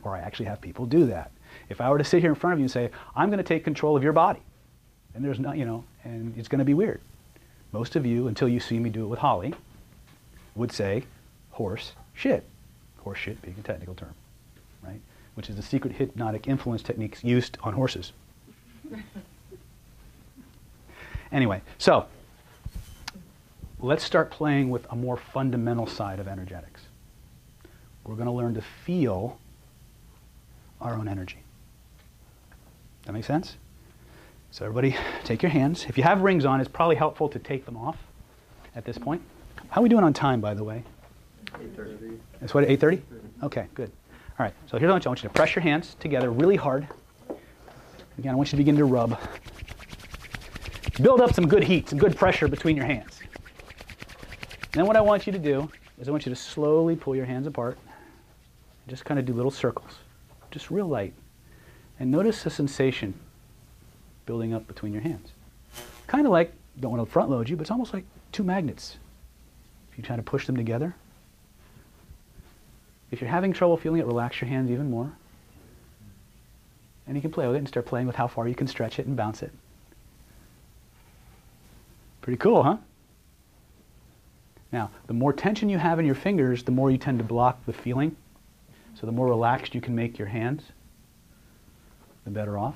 A: or I actually have people do that. If I were to sit here in front of you and say, I'm going to take control of your body, and there's not, and it's going to be weird. Most of you, until you see me do it with Holly, would say, horse shit. Horse shit being a technical term, right? which is the secret hypnotic influence techniques used on horses. Anyway, so let's start playing with a more fundamental side of energetics. We're going to learn to feel our own energy. That make sense? So everybody, take your hands. If you have rings on, it's probably helpful to take them off at this point. How are we doing on time, by the way?
J: 8:30.
A: It's what, 8:30? Okay, good. All right, so here's what I want you to press your hands together really hard. Again, I want you to begin to rub. Build up some good heat, some good pressure between your hands. Then what I want you to do is I want you to slowly pull your hands apart. Just kind of do little circles, just real light. And notice the sensation building up between your hands. Kind of like, don't want to front load you, but it's almost like two magnets. If you try to push them together. If you're having trouble feeling it, relax your hands even more. And you can play with it and start playing with how far you can stretch it and bounce it. Pretty cool, huh? Now, the more tension you have in your fingers, the more you tend to block the feeling. So the more relaxed you can make your hands, the better off.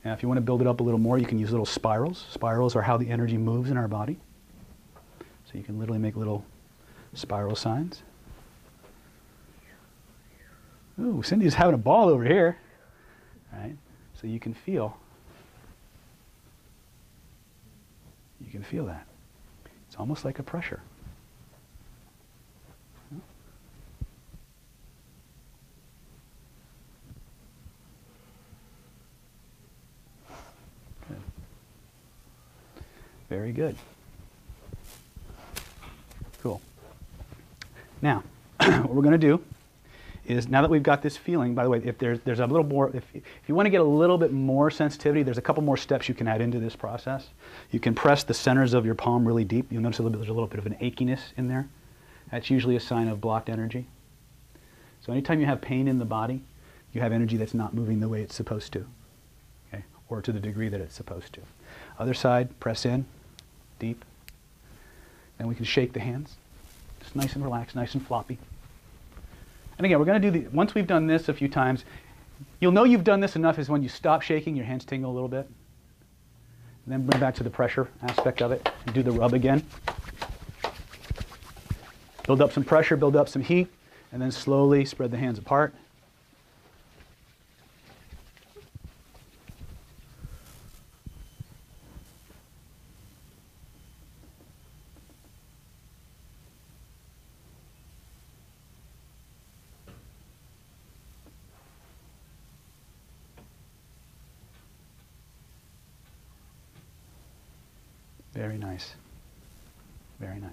A: Now, if you want to build it up a little more, you can use little spirals. Spirals are how the energy moves in our body. So you can literally make little spiral signs. Ooh, Cindy's having a ball over here. All right? So you can feel that. It's almost like a pressure. Good. Very good. Cool. Now, what we're going to do is, now that we've got this feeling, by the way, if there's a little more, if you want to get a little bit more sensitivity, there's a couple more steps you can add into this process. You can press the centers of your palm really deep. You'll notice there's a little bit of an achiness in there. That's usually a sign of blocked energy. So anytime you have pain in the body, you have energy that's not moving the way it's supposed to, okay? Or to the degree that it's supposed to. Other side, press in, deep. Then we can shake the hands. Just nice and relaxed, nice and floppy. And again, we're going to do once we've done this a few times, you'll know you've done this enough is when you stop shaking, your hands tingle a little bit. And then bring back to the pressure aspect of it and do the rub again. Build up some pressure, build up some heat, and then slowly spread the hands apart. Very nice. Very nice.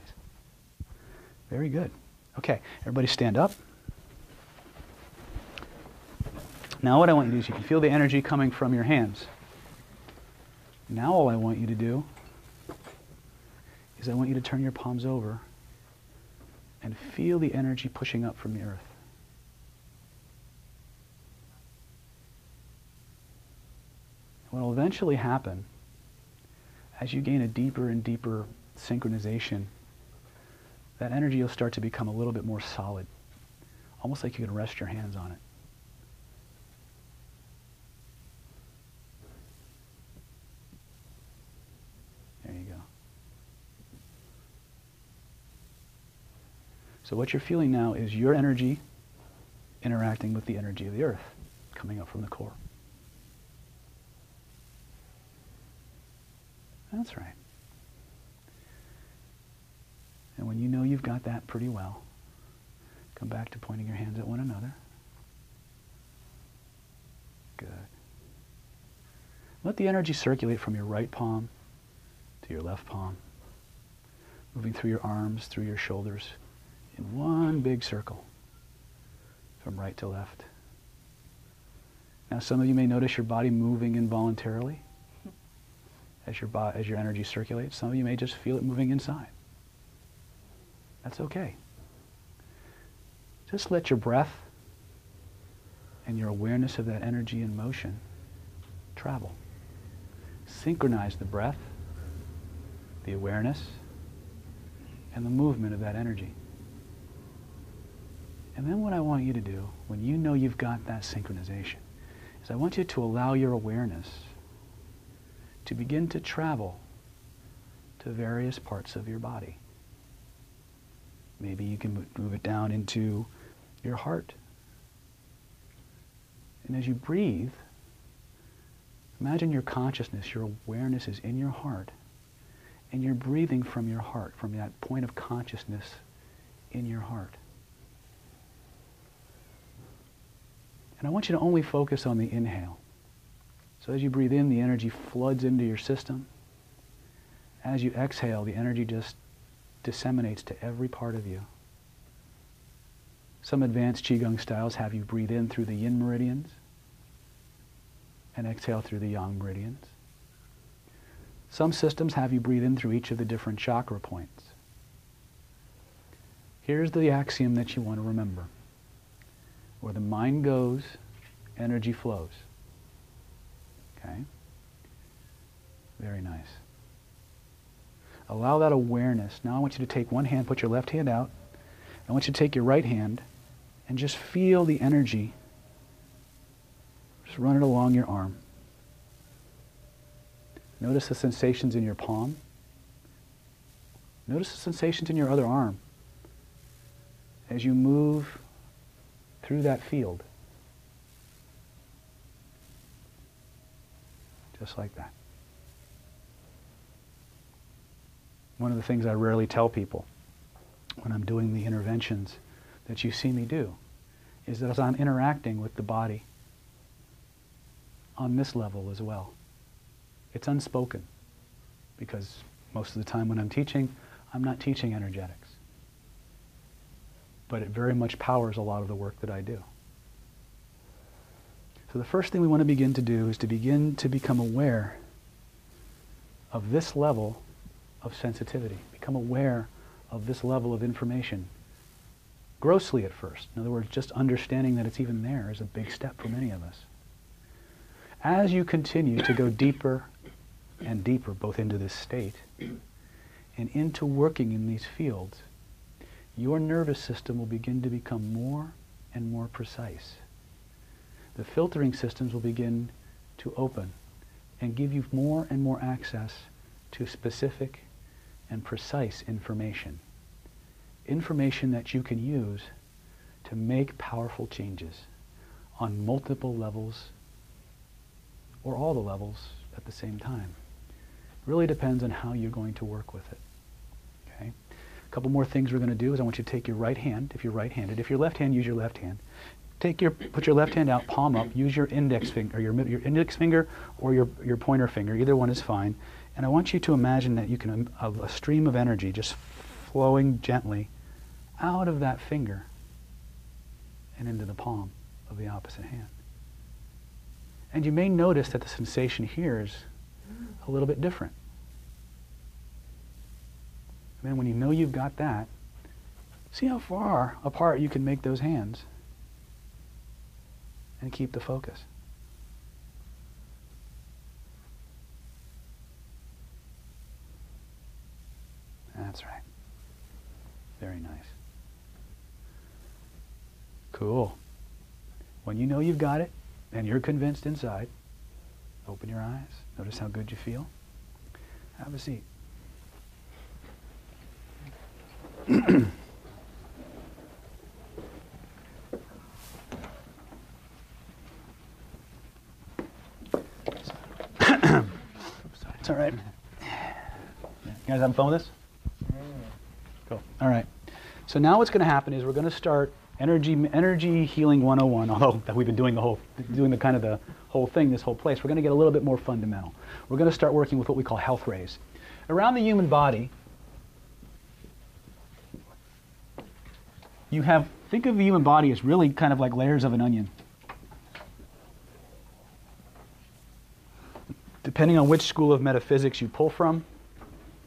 A: Very good. Okay, everybody stand up. Now what I want you to do is you can feel the energy coming from your hands. Now all I want you to do is I want you to turn your palms over and feel the energy pushing up from the earth. What will eventually happen as you gain a deeper and deeper synchronization, that energy will start to become a little bit more solid, almost like you can rest your hands on it. There you go. So what you're feeling now is your energy interacting with the energy of the earth coming up from the core. That's right. And when you know you've got that pretty well, come back to pointing your hands at one another. Good. Let the energy circulate from your right palm to your left palm, moving through your arms, through your shoulders, in one big circle, from right to left. Now some of you may notice your body moving involuntarily as your energy circulates. Some of you may just feel it moving inside. That's okay. Just let your breath and your awareness of that energy in motion travel. Synchronize the breath, the awareness, and the movement of that energy. And then what I want you to do, when you know you've got that synchronization, is I want you to allow your awareness to begin to travel to various parts of your body. Maybe you can move it down into your heart. And as you breathe, imagine your consciousness, your awareness is in your heart, and you're breathing from your heart, from that point of consciousness in your heart. And I want you to only focus on the inhale. So as you breathe in, the energy floods into your system. As you exhale, the energy just disseminates to every part of you. Some advanced Qigong styles have you breathe in through the yin meridians and exhale through the yang meridians. Some systems have you breathe in through each of the different chakra points. Here's the axiom that you want to remember. Where the mind goes, energy flows. Okay? Very nice. Allow that awareness. Now I want you to take one hand, put your left hand out. I want you to take your right hand and just feel the energy. Just run it along your arm. Notice the sensations in your palm. Notice the sensations in your other arm as you move through that field. Just like that. One of the things I rarely tell people when I'm doing the interventions that you see me do is that as I'm interacting with the body on this level as well, it's unspoken, because most of the time when I'm teaching, I'm not teaching energetics. But it very much powers a lot of the work that I do. So the first thing we want to begin to do is to begin to become aware of this level of sensitivity. Become aware of this level of information. Grossly at first. In other words, just understanding that it's even there is a big step for many of us. As you continue to go deeper and deeper, both into this state and into working in these fields, your nervous system will begin to become more and more precise. The filtering systems will begin to open and give you more and more access to specific and precise information. Information that you can use to make powerful changes on multiple levels or all the levels at the same time. It really depends on how you're going to work with it. Okay? A couple more things we're going to do is I want you to take your right hand, if you're right-handed. If you're left-handed, use your left hand. Put your left hand out, palm up, use your index finger, or your index finger or your pointer finger, either one is fine. And I want you to imagine that you can, a stream of energy just flowing gently out of that finger and into the palm of the opposite hand. And you may notice that the sensation here is a little bit different. And then when you know you've got that, see how far apart you can make those hands and keep the focus. That's right. Very nice. Cool. When you know you've got it and you're convinced inside, open your eyes. Notice how good you feel. Have a seat. It's all right. You guys having fun with this? Cool. All right. So now what's going to happen is we're going to start energy healing 101. Although that we've been doing the whole thing, this whole place, we're going to get a little bit more fundamental. We're going to start working with what we call health rays. Around the human body, think of the human body as really kind of like layers of an onion. Depending on which school of metaphysics you pull from,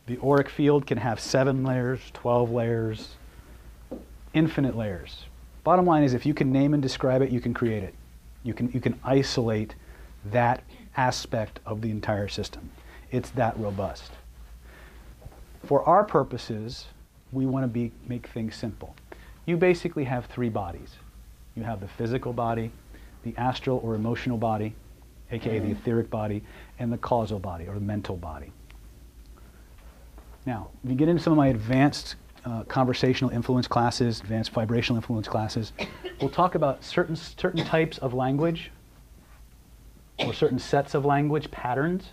A: the auric field can have 7 layers, 12 layers, infinite layers. Bottom line is, if you can name and describe it, you can create it. You can isolate that aspect of the entire system. It's that robust. For our purposes, we want to make things simple. you basically have three bodies. You have the physical body, the astral or emotional body, aka the etheric body, and the causal body or the mental body. Now, if you get into some of my advanced conversational influence classes, advanced vibrational influence classes, we'll talk about certain types of language or certain sets of language patterns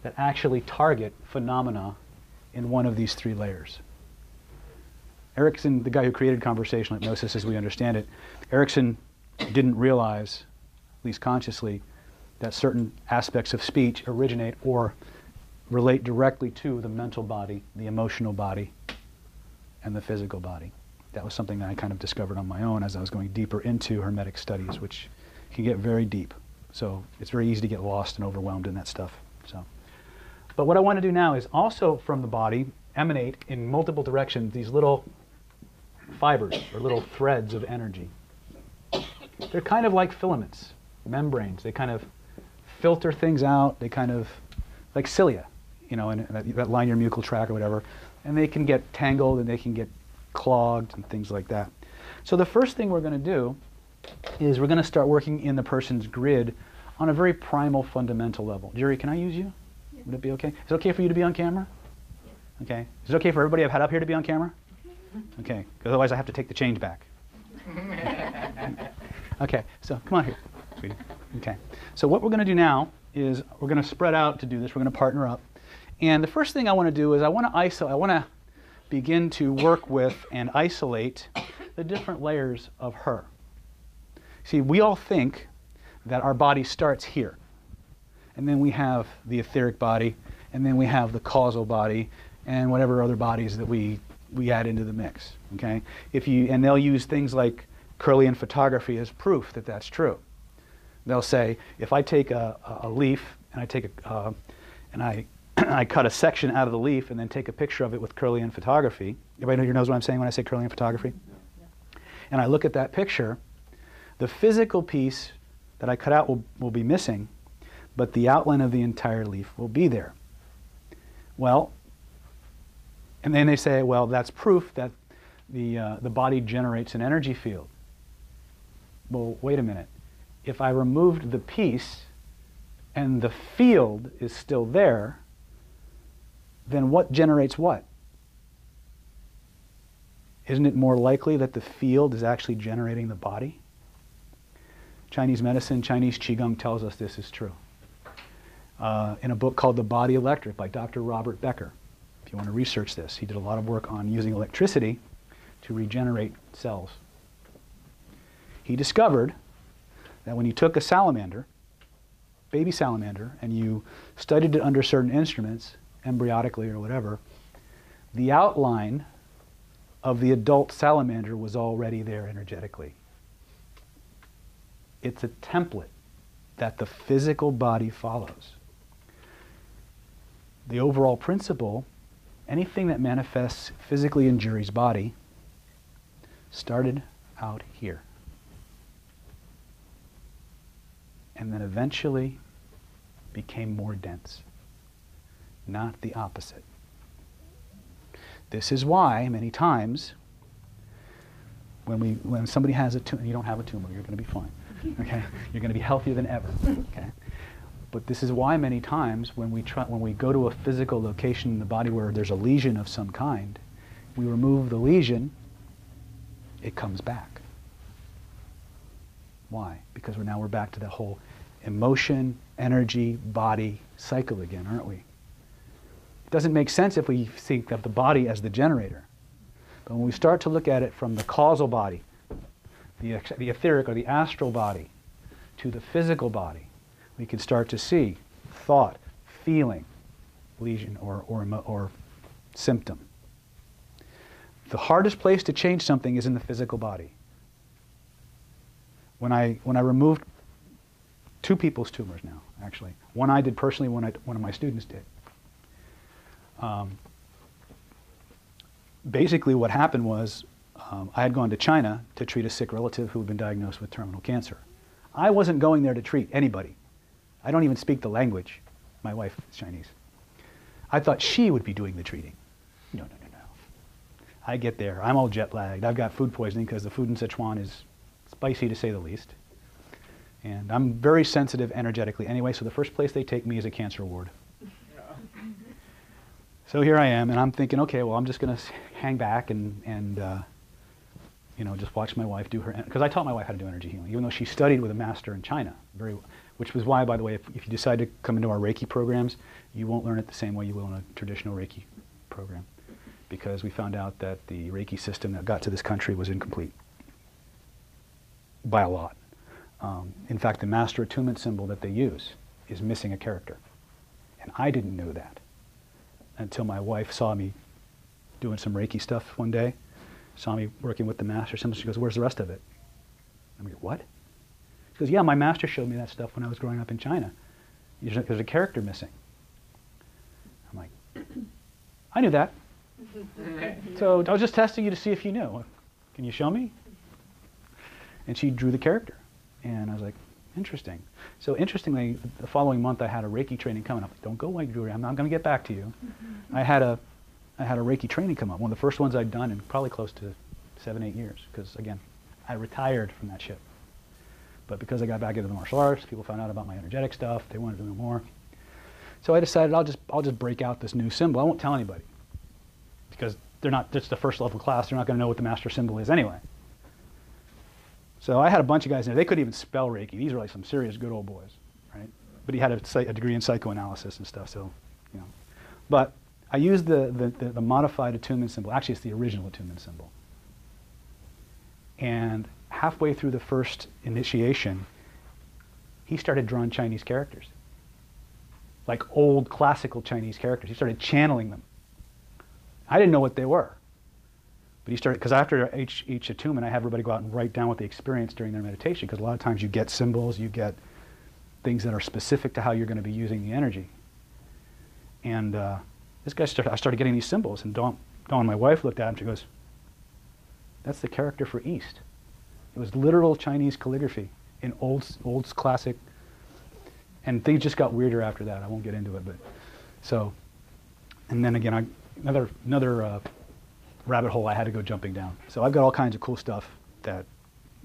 A: that actually target phenomena in one of these three layers. Erickson, the guy who created conversational hypnosis as we understand it, Erickson didn't realize, at least consciously, that certain aspects of speech originate or relate directly to the mental body, the emotional body, and the physical body. That was something that I kind of discovered on my own as I was going deeper into Hermetic studies, which can get very deep. So it's very easy to get lost and overwhelmed in that stuff. But what I want to do now is also from the body emanate in multiple directions these little fibers or little threads of energy. They're kind of like filaments, membranes. They kind of filter things out. They kind of, like cilia, you know, and that line your mucal tract or whatever. And they can get tangled and they can get clogged and things like that. So the first thing we're going to do is we're going to start working in the person's grid on a very primal, fundamental level. Jerry, can I use you? Yeah. Would it be okay? Is it okay for you to be on camera? Yeah. Okay. Is it okay for everybody I've had up here to be on camera? Okay. Because otherwise I have to take the change back. Okay. So come on here, sweetie. Okay. So what we're going to do now is we're going to spread out to do this. We're going to partner up. And the first thing I want to do is I want to begin to work with and isolate the different layers of her. See, we all think that our body starts here. And then we have the etheric body, and then we have the causal body, and whatever other bodies that we add into the mix. Okay? And they'll use things like Kirlian photography as proof that that's true. They'll say, if I take a leaf and I cut a section out of the leaf and then take a picture of it with Kirlian photography. Everybody knows what I'm saying when I say Kirlian photography? Yeah. And I look at that picture, the physical piece that I cut out will be missing, but the outline of the entire leaf will be there. Well, and then they say, well, that's proof that the body generates an energy field. Well, wait a minute. If I removed the piece and the field is still there, then what generates what? Isn't it more likely that the field is actually generating the body? Chinese medicine, Chinese Qigong tells us this is true. In a book called The Body Electric by Dr. Robert Becker, if you want to research this, he did a lot of work on using electricity to regenerate cells. He discovered that when you took a salamander, baby salamander, and you studied it under certain instruments, embryotically or whatever, the outline of the adult salamander was already there energetically. It's a template that the physical body follows. The overall principle, anything that manifests physically in Jury's body, started out here. And then eventually became more dense. Not the opposite. This is why many times when somebody has a tumor, you don't have a tumor, you're going to be fine. Okay? You're going to be healthier than ever. Okay? But this is why many times when we go to a physical location in the body where there's a lesion of some kind, we remove the lesion, it comes back. Why? Because now we're back to the whole emotion, energy, body cycle again, aren't we? It doesn't make sense if we think of the body as the generator. But when we start to look at it from the causal body, the etheric or the astral body, to the physical body, we can start to see thought, feeling, lesion, or symptom. The hardest place to change something is in the physical body. When I removed two people's tumors now, actually. One I did personally, one of my students did. Basically what happened was I had gone to China to treat a sick relative who had been diagnosed with terminal cancer. I wasn't going there to treat anybody. I don't even speak the language. My wife is Chinese. I thought she would be doing the treating. No, no, no, no. I get there. I'm all jet lagged. I've got food poisoning because the food in Sichuan is spicy to say the least. And I'm very sensitive energetically anyway, so the first place they take me is a cancer ward. So here I am, and I'm thinking, okay, well, I'm just going to hang back and you know, just watch my wife do her, because I taught my wife how to do energy healing, even though she studied with a master in China, which was why, by the way, if you decide to come into our Reiki programs, you won't learn it the same way you will in a traditional Reiki program, because we found out that the Reiki system that got to this country was incomplete by a lot. In fact, the master attunement symbol that they use is missing a character, and I didn't know that until my wife saw me doing some Reiki stuff one day, saw me working with the master symbol. She goes, "Where's the rest of it?" I'm like, "What?" She goes, "Yeah, my master showed me that stuff when I was growing up in China. There's a character missing." I'm like, "I knew that. So I was just testing you to see if you knew. Can you show me?" And she drew the character. And I was like, interesting. So interestingly, the following month I had a Reiki training coming up. Don't go away, Julie. I'm not going to get back to you. I had a Reiki training come up, one of the first ones I'd done in probably close to 7, 8 years. Because again, I retired from that ship. But because I got back into the martial arts, people found out about my energetic stuff. They wanted to know more. So I decided I'll just break out this new symbol. I won't tell anybody, because they're not. It's the first level class. They're not going to know what the master symbol is anyway. So I had a bunch of guys in there. They couldn't even spell Reiki. These are like some serious good old boys, right? But he had a degree in psychoanalysis and stuff, so, you know. But I used the modified attunement symbol. Actually, it's the original attunement symbol. And halfway through the first initiation, he started drawing Chinese characters, like old classical Chinese characters. He started channeling them. I didn't know what they were. But he started, because after each attunement, I have everybody go out and write down what they experienced during their meditation, because a lot of times you get symbols, you get things that are specific to how you're going to be using the energy. And this guy I started getting these symbols, and Dawn, my wife, looked at him. She goes, "That's the character for East." It was literal Chinese calligraphy in old classic, and things just got weirder after that. I won't get into it, but so, and then again, another rabbit hole I had to go jumping down. So I've got all kinds of cool stuff that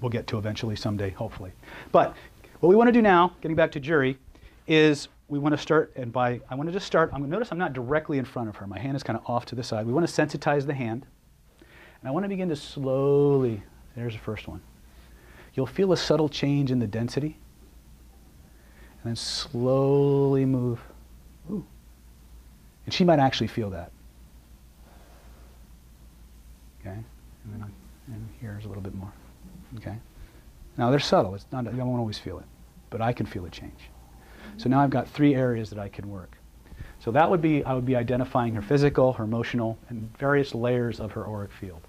A: we'll get to eventually someday, hopefully. But what we want to do now, getting back to Jury, is we want to start, and I want to just start, I'm going to notice I'm not directly in front of her. My hand is kind of off to the side. We want to sensitize the hand. And I want to begin to slowly, there's the first one. You'll feel a subtle change in the density. And then slowly move. Ooh. And she might actually feel that. Okay, and here's a little bit more. Okay, now they're subtle. It's not, you won't always feel it, but I can feel it change. So now I've got 3 areas that I can work. So that would be, I would be identifying her physical, her emotional, and various layers of her auric field.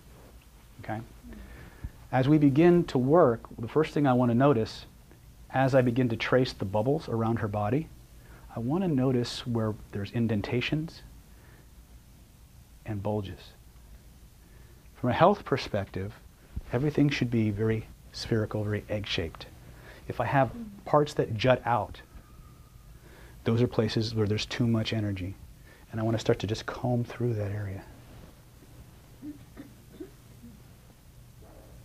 A: Okay, as we begin to work, the first thing I want to notice, as I begin to trace the bubbles around her body, I want to notice where there's indentations and bulges. From a health perspective, everything should be very spherical, very egg-shaped. If I have parts that jut out, those are places where there's too much energy. And I want to start to just comb through that area.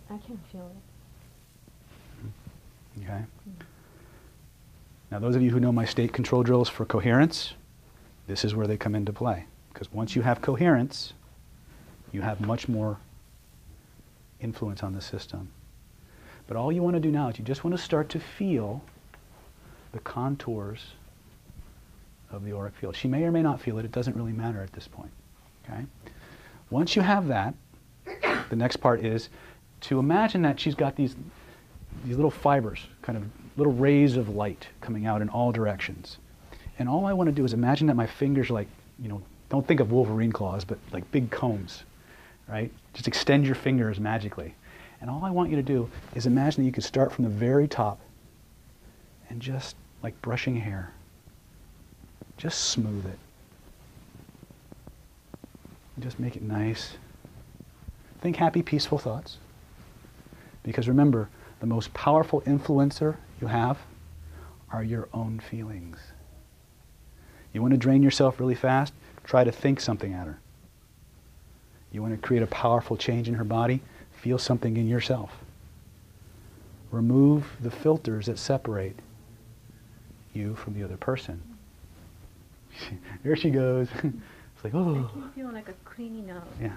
F: I can feel it.
A: Okay. Now those of you who know my state control drills for coherence, this is where they come into play. Because once you have coherence, you have much more influence on the system. But all you want to do now is you just want to start to feel the contours of the auric field. She may or may not feel it. It doesn't really matter at this point. Okay? Once you have that, the next part is to imagine that she's got these little fibers, kind of little rays of light coming out in all directions. And all I want to do is imagine that my fingers are like, you know, don't think of Wolverine claws, but like big combs. Right? Just extend your fingers magically. And all I want you to do is imagine that you could start from the very top and just like brushing hair. Just smooth it. Just make it nice. Think happy, peaceful thoughts. Because remember, the most powerful influencer you have are your own feelings. You want to drain yourself really fast? Try to think something at her. You want to create a powerful change in her body? Feel something in yourself. Remove the filters that separate you from the other person. There she goes. It's like, oh.
B: I keep feeling like a cleaning out.
A: Yeah.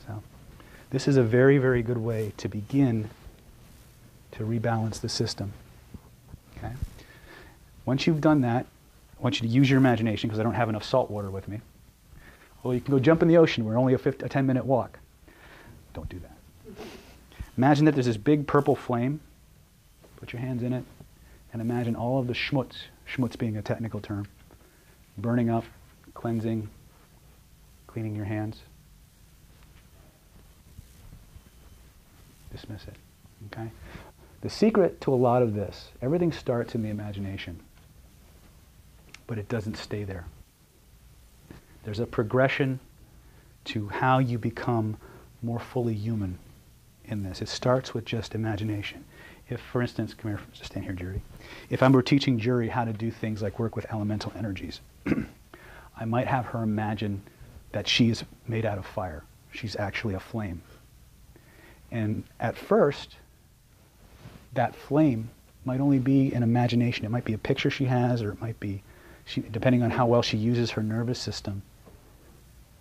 A: So this is a very, very good way to begin to rebalance the system. Okay? Once you've done that, I want you to use your imagination, because I don't have enough salt water with me. Well, you can go jump in the ocean. We're only a 10-minute walk. Don't do that. Imagine that there's this big purple flame. Put your hands in it, and imagine all of the schmutz being a technical term, burning up, cleansing, cleaning your hands. Dismiss it. Okay? The secret to a lot of this, everything starts in the imagination, but it doesn't stay there. There's a progression to how you become more fully human in this. It starts with just imagination. If, for instance, come here, just stand here, Jury. If I were teaching Jury how to do things like work with elemental energies, I might have her imagine that she is made out of fire. She's actually a flame. And at first, that flame might only be an imagination. It might be a picture she has, or it might be, depending on how well she uses her nervous system,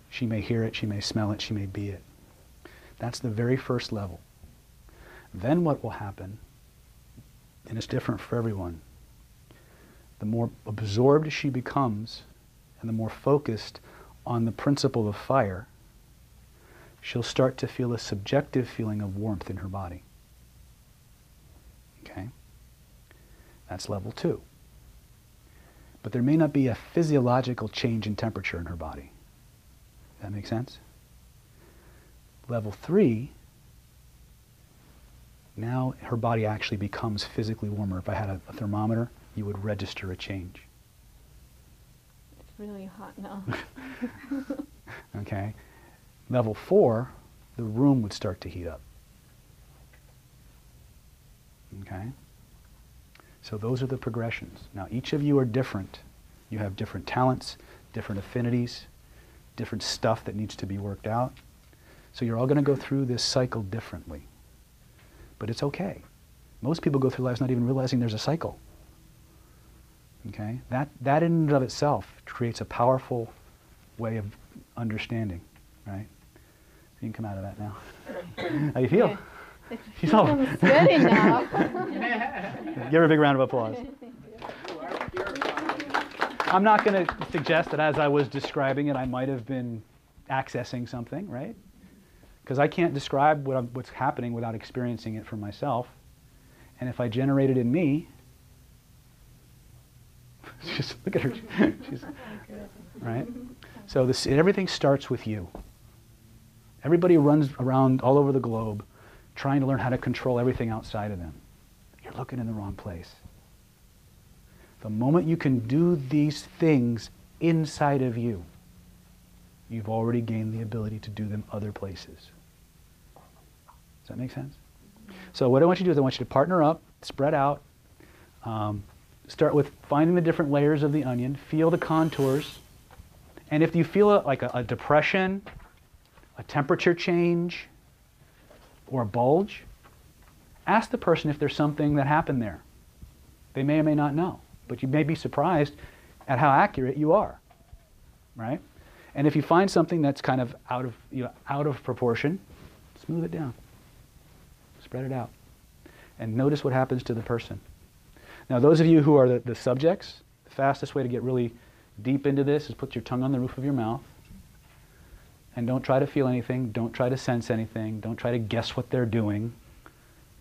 A: she may hear it, she may smell it, she may be it. That's the very first level. Then what will happen, and it's different for everyone, the more absorbed she becomes and the more focused on the principle of fire, she'll start to feel a subjective feeling of warmth in her body. Okay? That's level 2. But there may not be a physiological change in temperature in her body. Does that make sense? Level 3, now her body actually becomes physically warmer. If I had a thermometer, you would register a change.
B: It's really hot now.
A: Okay? Level 4, the room would start to heat up. Okay? So those are the progressions. Now each of you are different. You have different talents, different affinities, different stuff that needs to be worked out. So you're all going to go through this cycle differently. But it's okay. Most people go through lives not even realizing there's a cycle. Okay? That in and of itself creates a powerful way of understanding, right? You can come out of that now. How you feel? She's all
B: steady now.
A: Give her a big round of applause. I'm not going to suggest that as I was describing it, I might have been accessing something, right? Because I can't describe what's happening without experiencing it for myself. And if I generate it in me, just look at her. She's, right? So everything starts with you. Everybody runs around all over the globe trying to learn how to control everything outside of them. You're looking in the wrong place. The moment you can do these things inside of you, you've already gained the ability to do them other places. Does that make sense? So what I want you to do is I want you to partner up, spread out, start with finding the different layers of the onion, feel the contours, and if you feel like a depression, a temperature change, or a bulge, ask the person if there's something that happened there. They may or may not know, but you may be surprised at how accurate you are, right? And if you find something that's kind of out of proportion, smooth it down, spread it out, and notice what happens to the person. Now, those of you who are the subjects, the fastest way to get really deep into this is put your tongue on the roof of your mouth, and don't try to feel anything, don't try to sense anything, don't try to guess what they're doing.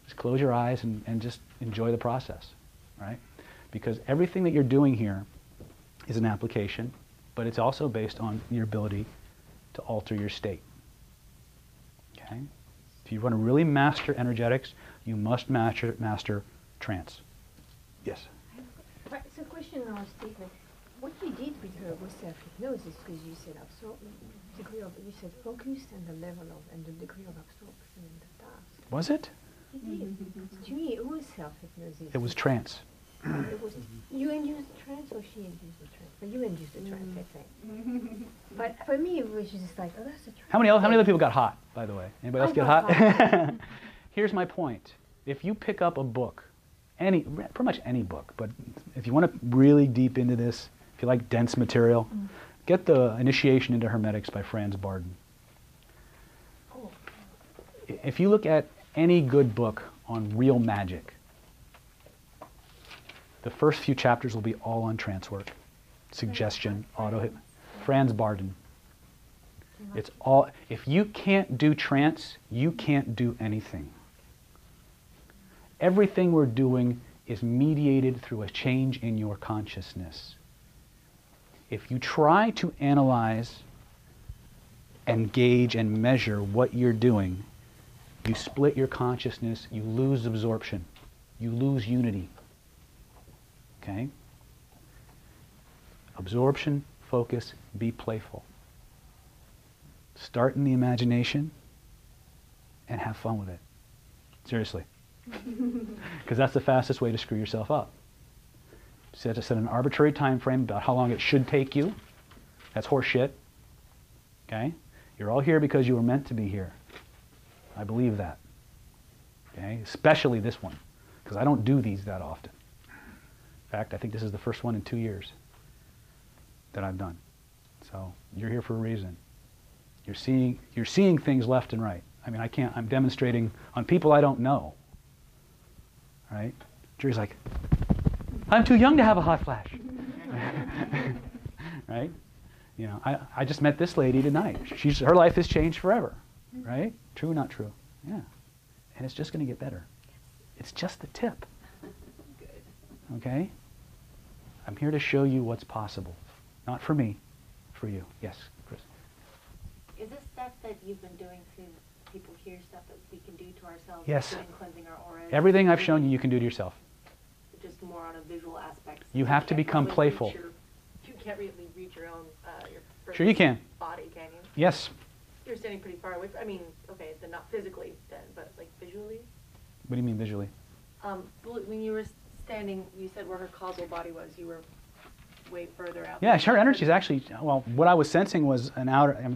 A: Just close your eyes and just enjoy the process, right? Because everything that you're doing here is an application, but it's also based on your ability to alter your state. Okay? If you want to really master energetics, you must master trance. Yes?
B: It's a question or a statement. What you did with her was self-hypnosis, because you said you said focus and the level of and the degree of absorption in the task.
A: Was it?
B: It did. To me, it was self-hypnosis.
A: It was trance.
B: It was, you induced trance or she induced the trance? But you induced the trance, I think. But for me, it was just like, oh, that's a trance.
A: How many other people got hot, by the way? Anybody else get hot? Here's my point. If you pick up a book, pretty much any book, but if you want to really deep into this, if you like dense material, get the Initiation into Hermetics by Franz Barden.
B: Cool.
A: If you look at any good book on real magic, the first few chapters will be all on trance work, suggestion, auto-hypnosis. Franz Barden. It's all, if you can't do trance, you can't do anything. Everything we're doing is mediated through a change in your consciousness. If you try to analyze and gauge and measure what you're doing, you split your consciousness, you lose absorption, you lose unity. Okay? Absorption, focus, be playful. Start in the imagination and have fun with it. Seriously. Because that's the fastest way to screw yourself up. Set an arbitrary time frame about how long it should take you. That's horse shit. Okay? You're all here because you were meant to be here. I believe that. Okay? Especially this one. Because I don't do these that often. In fact, I think this is the first one in 2 years that I've done. So you're here for a reason. You're seeing things left and right. I mean, I'm demonstrating on people I don't know. Right? Jerry's like, I'm too young to have a hot flash. Right? You know, I just met this lady tonight. Her life has changed forever. Right? True, not true? Yeah. And it's just going to get better. It's just the tip. Okay? I'm here to show you what's possible. Not for me, for you. Yes, Chris.
C: Is this stuff that you've been doing to people here, stuff that we can do to ourselves?
A: Yes.
C: Doing cleansing our auras?
A: Everything I've shown you, you can do to yourself.
C: Just more on a visual aspect.
A: You have to become playful.
H: You can't really reach your own,
A: Sure you can.
H: body, can you?
A: Yes.
H: You're standing pretty far away. I mean, okay, then not physically, then, but like visually.
A: What do you mean visually?
H: When you were standing, you said where her causal body was. You were way further out.
A: Yeah, her energy is actually, well, what I was sensing was an outer,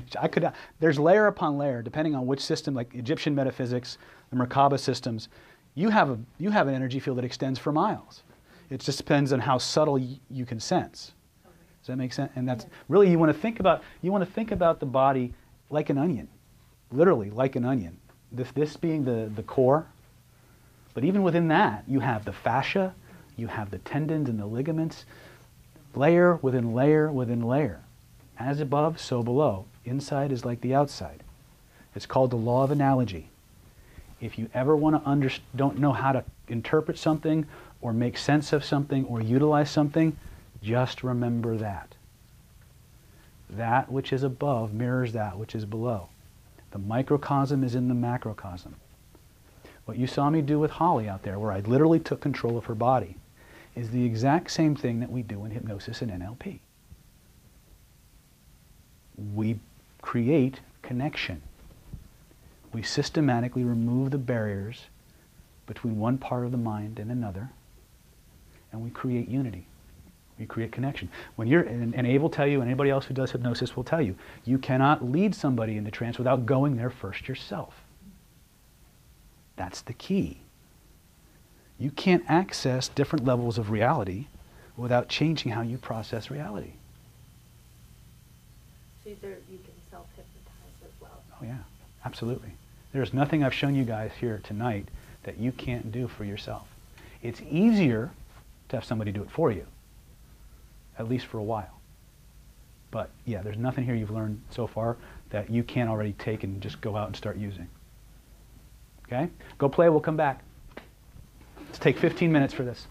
A: there's layer upon layer, depending on which system, like Egyptian metaphysics, the Merkaba systems, you have an energy field that extends for miles. It just depends on how subtle you can sense. Does that make sense? And that's really, you want to think about the body like an onion, literally like an onion. This being the core, but even within that, you have the fascia, you have the tendons and the ligaments, layer within layer within layer. As above, so below. Inside is like the outside. It's called the law of analogy. If you ever don't know how to interpret something or make sense of something or utilize something, just remember that. That which is above mirrors that which is below. The microcosm is in the macrocosm. What you saw me do with Holly out there, where I literally took control of her body, is the exact same thing that we do in hypnosis and NLP. We create connection. We systematically remove the barriers between one part of the mind and another, and we create unity. We create connection. When you're, and Abe will tell you, and anybody else who does hypnosis will tell you, you cannot lead somebody into trance without going there first yourself. That's the key. You can't access different levels of reality without changing how you process reality.
H: So you can self-hypnotize as well.
A: Oh yeah, absolutely. There's nothing I've shown you guys here tonight that you can't do for yourself. It's easier to have somebody do it for you, at least for a while. But yeah, there's nothing here you've learned so far that you can't already take and just go out and start using. Okay? Go play, we'll come back. Let's take 15 minutes for this.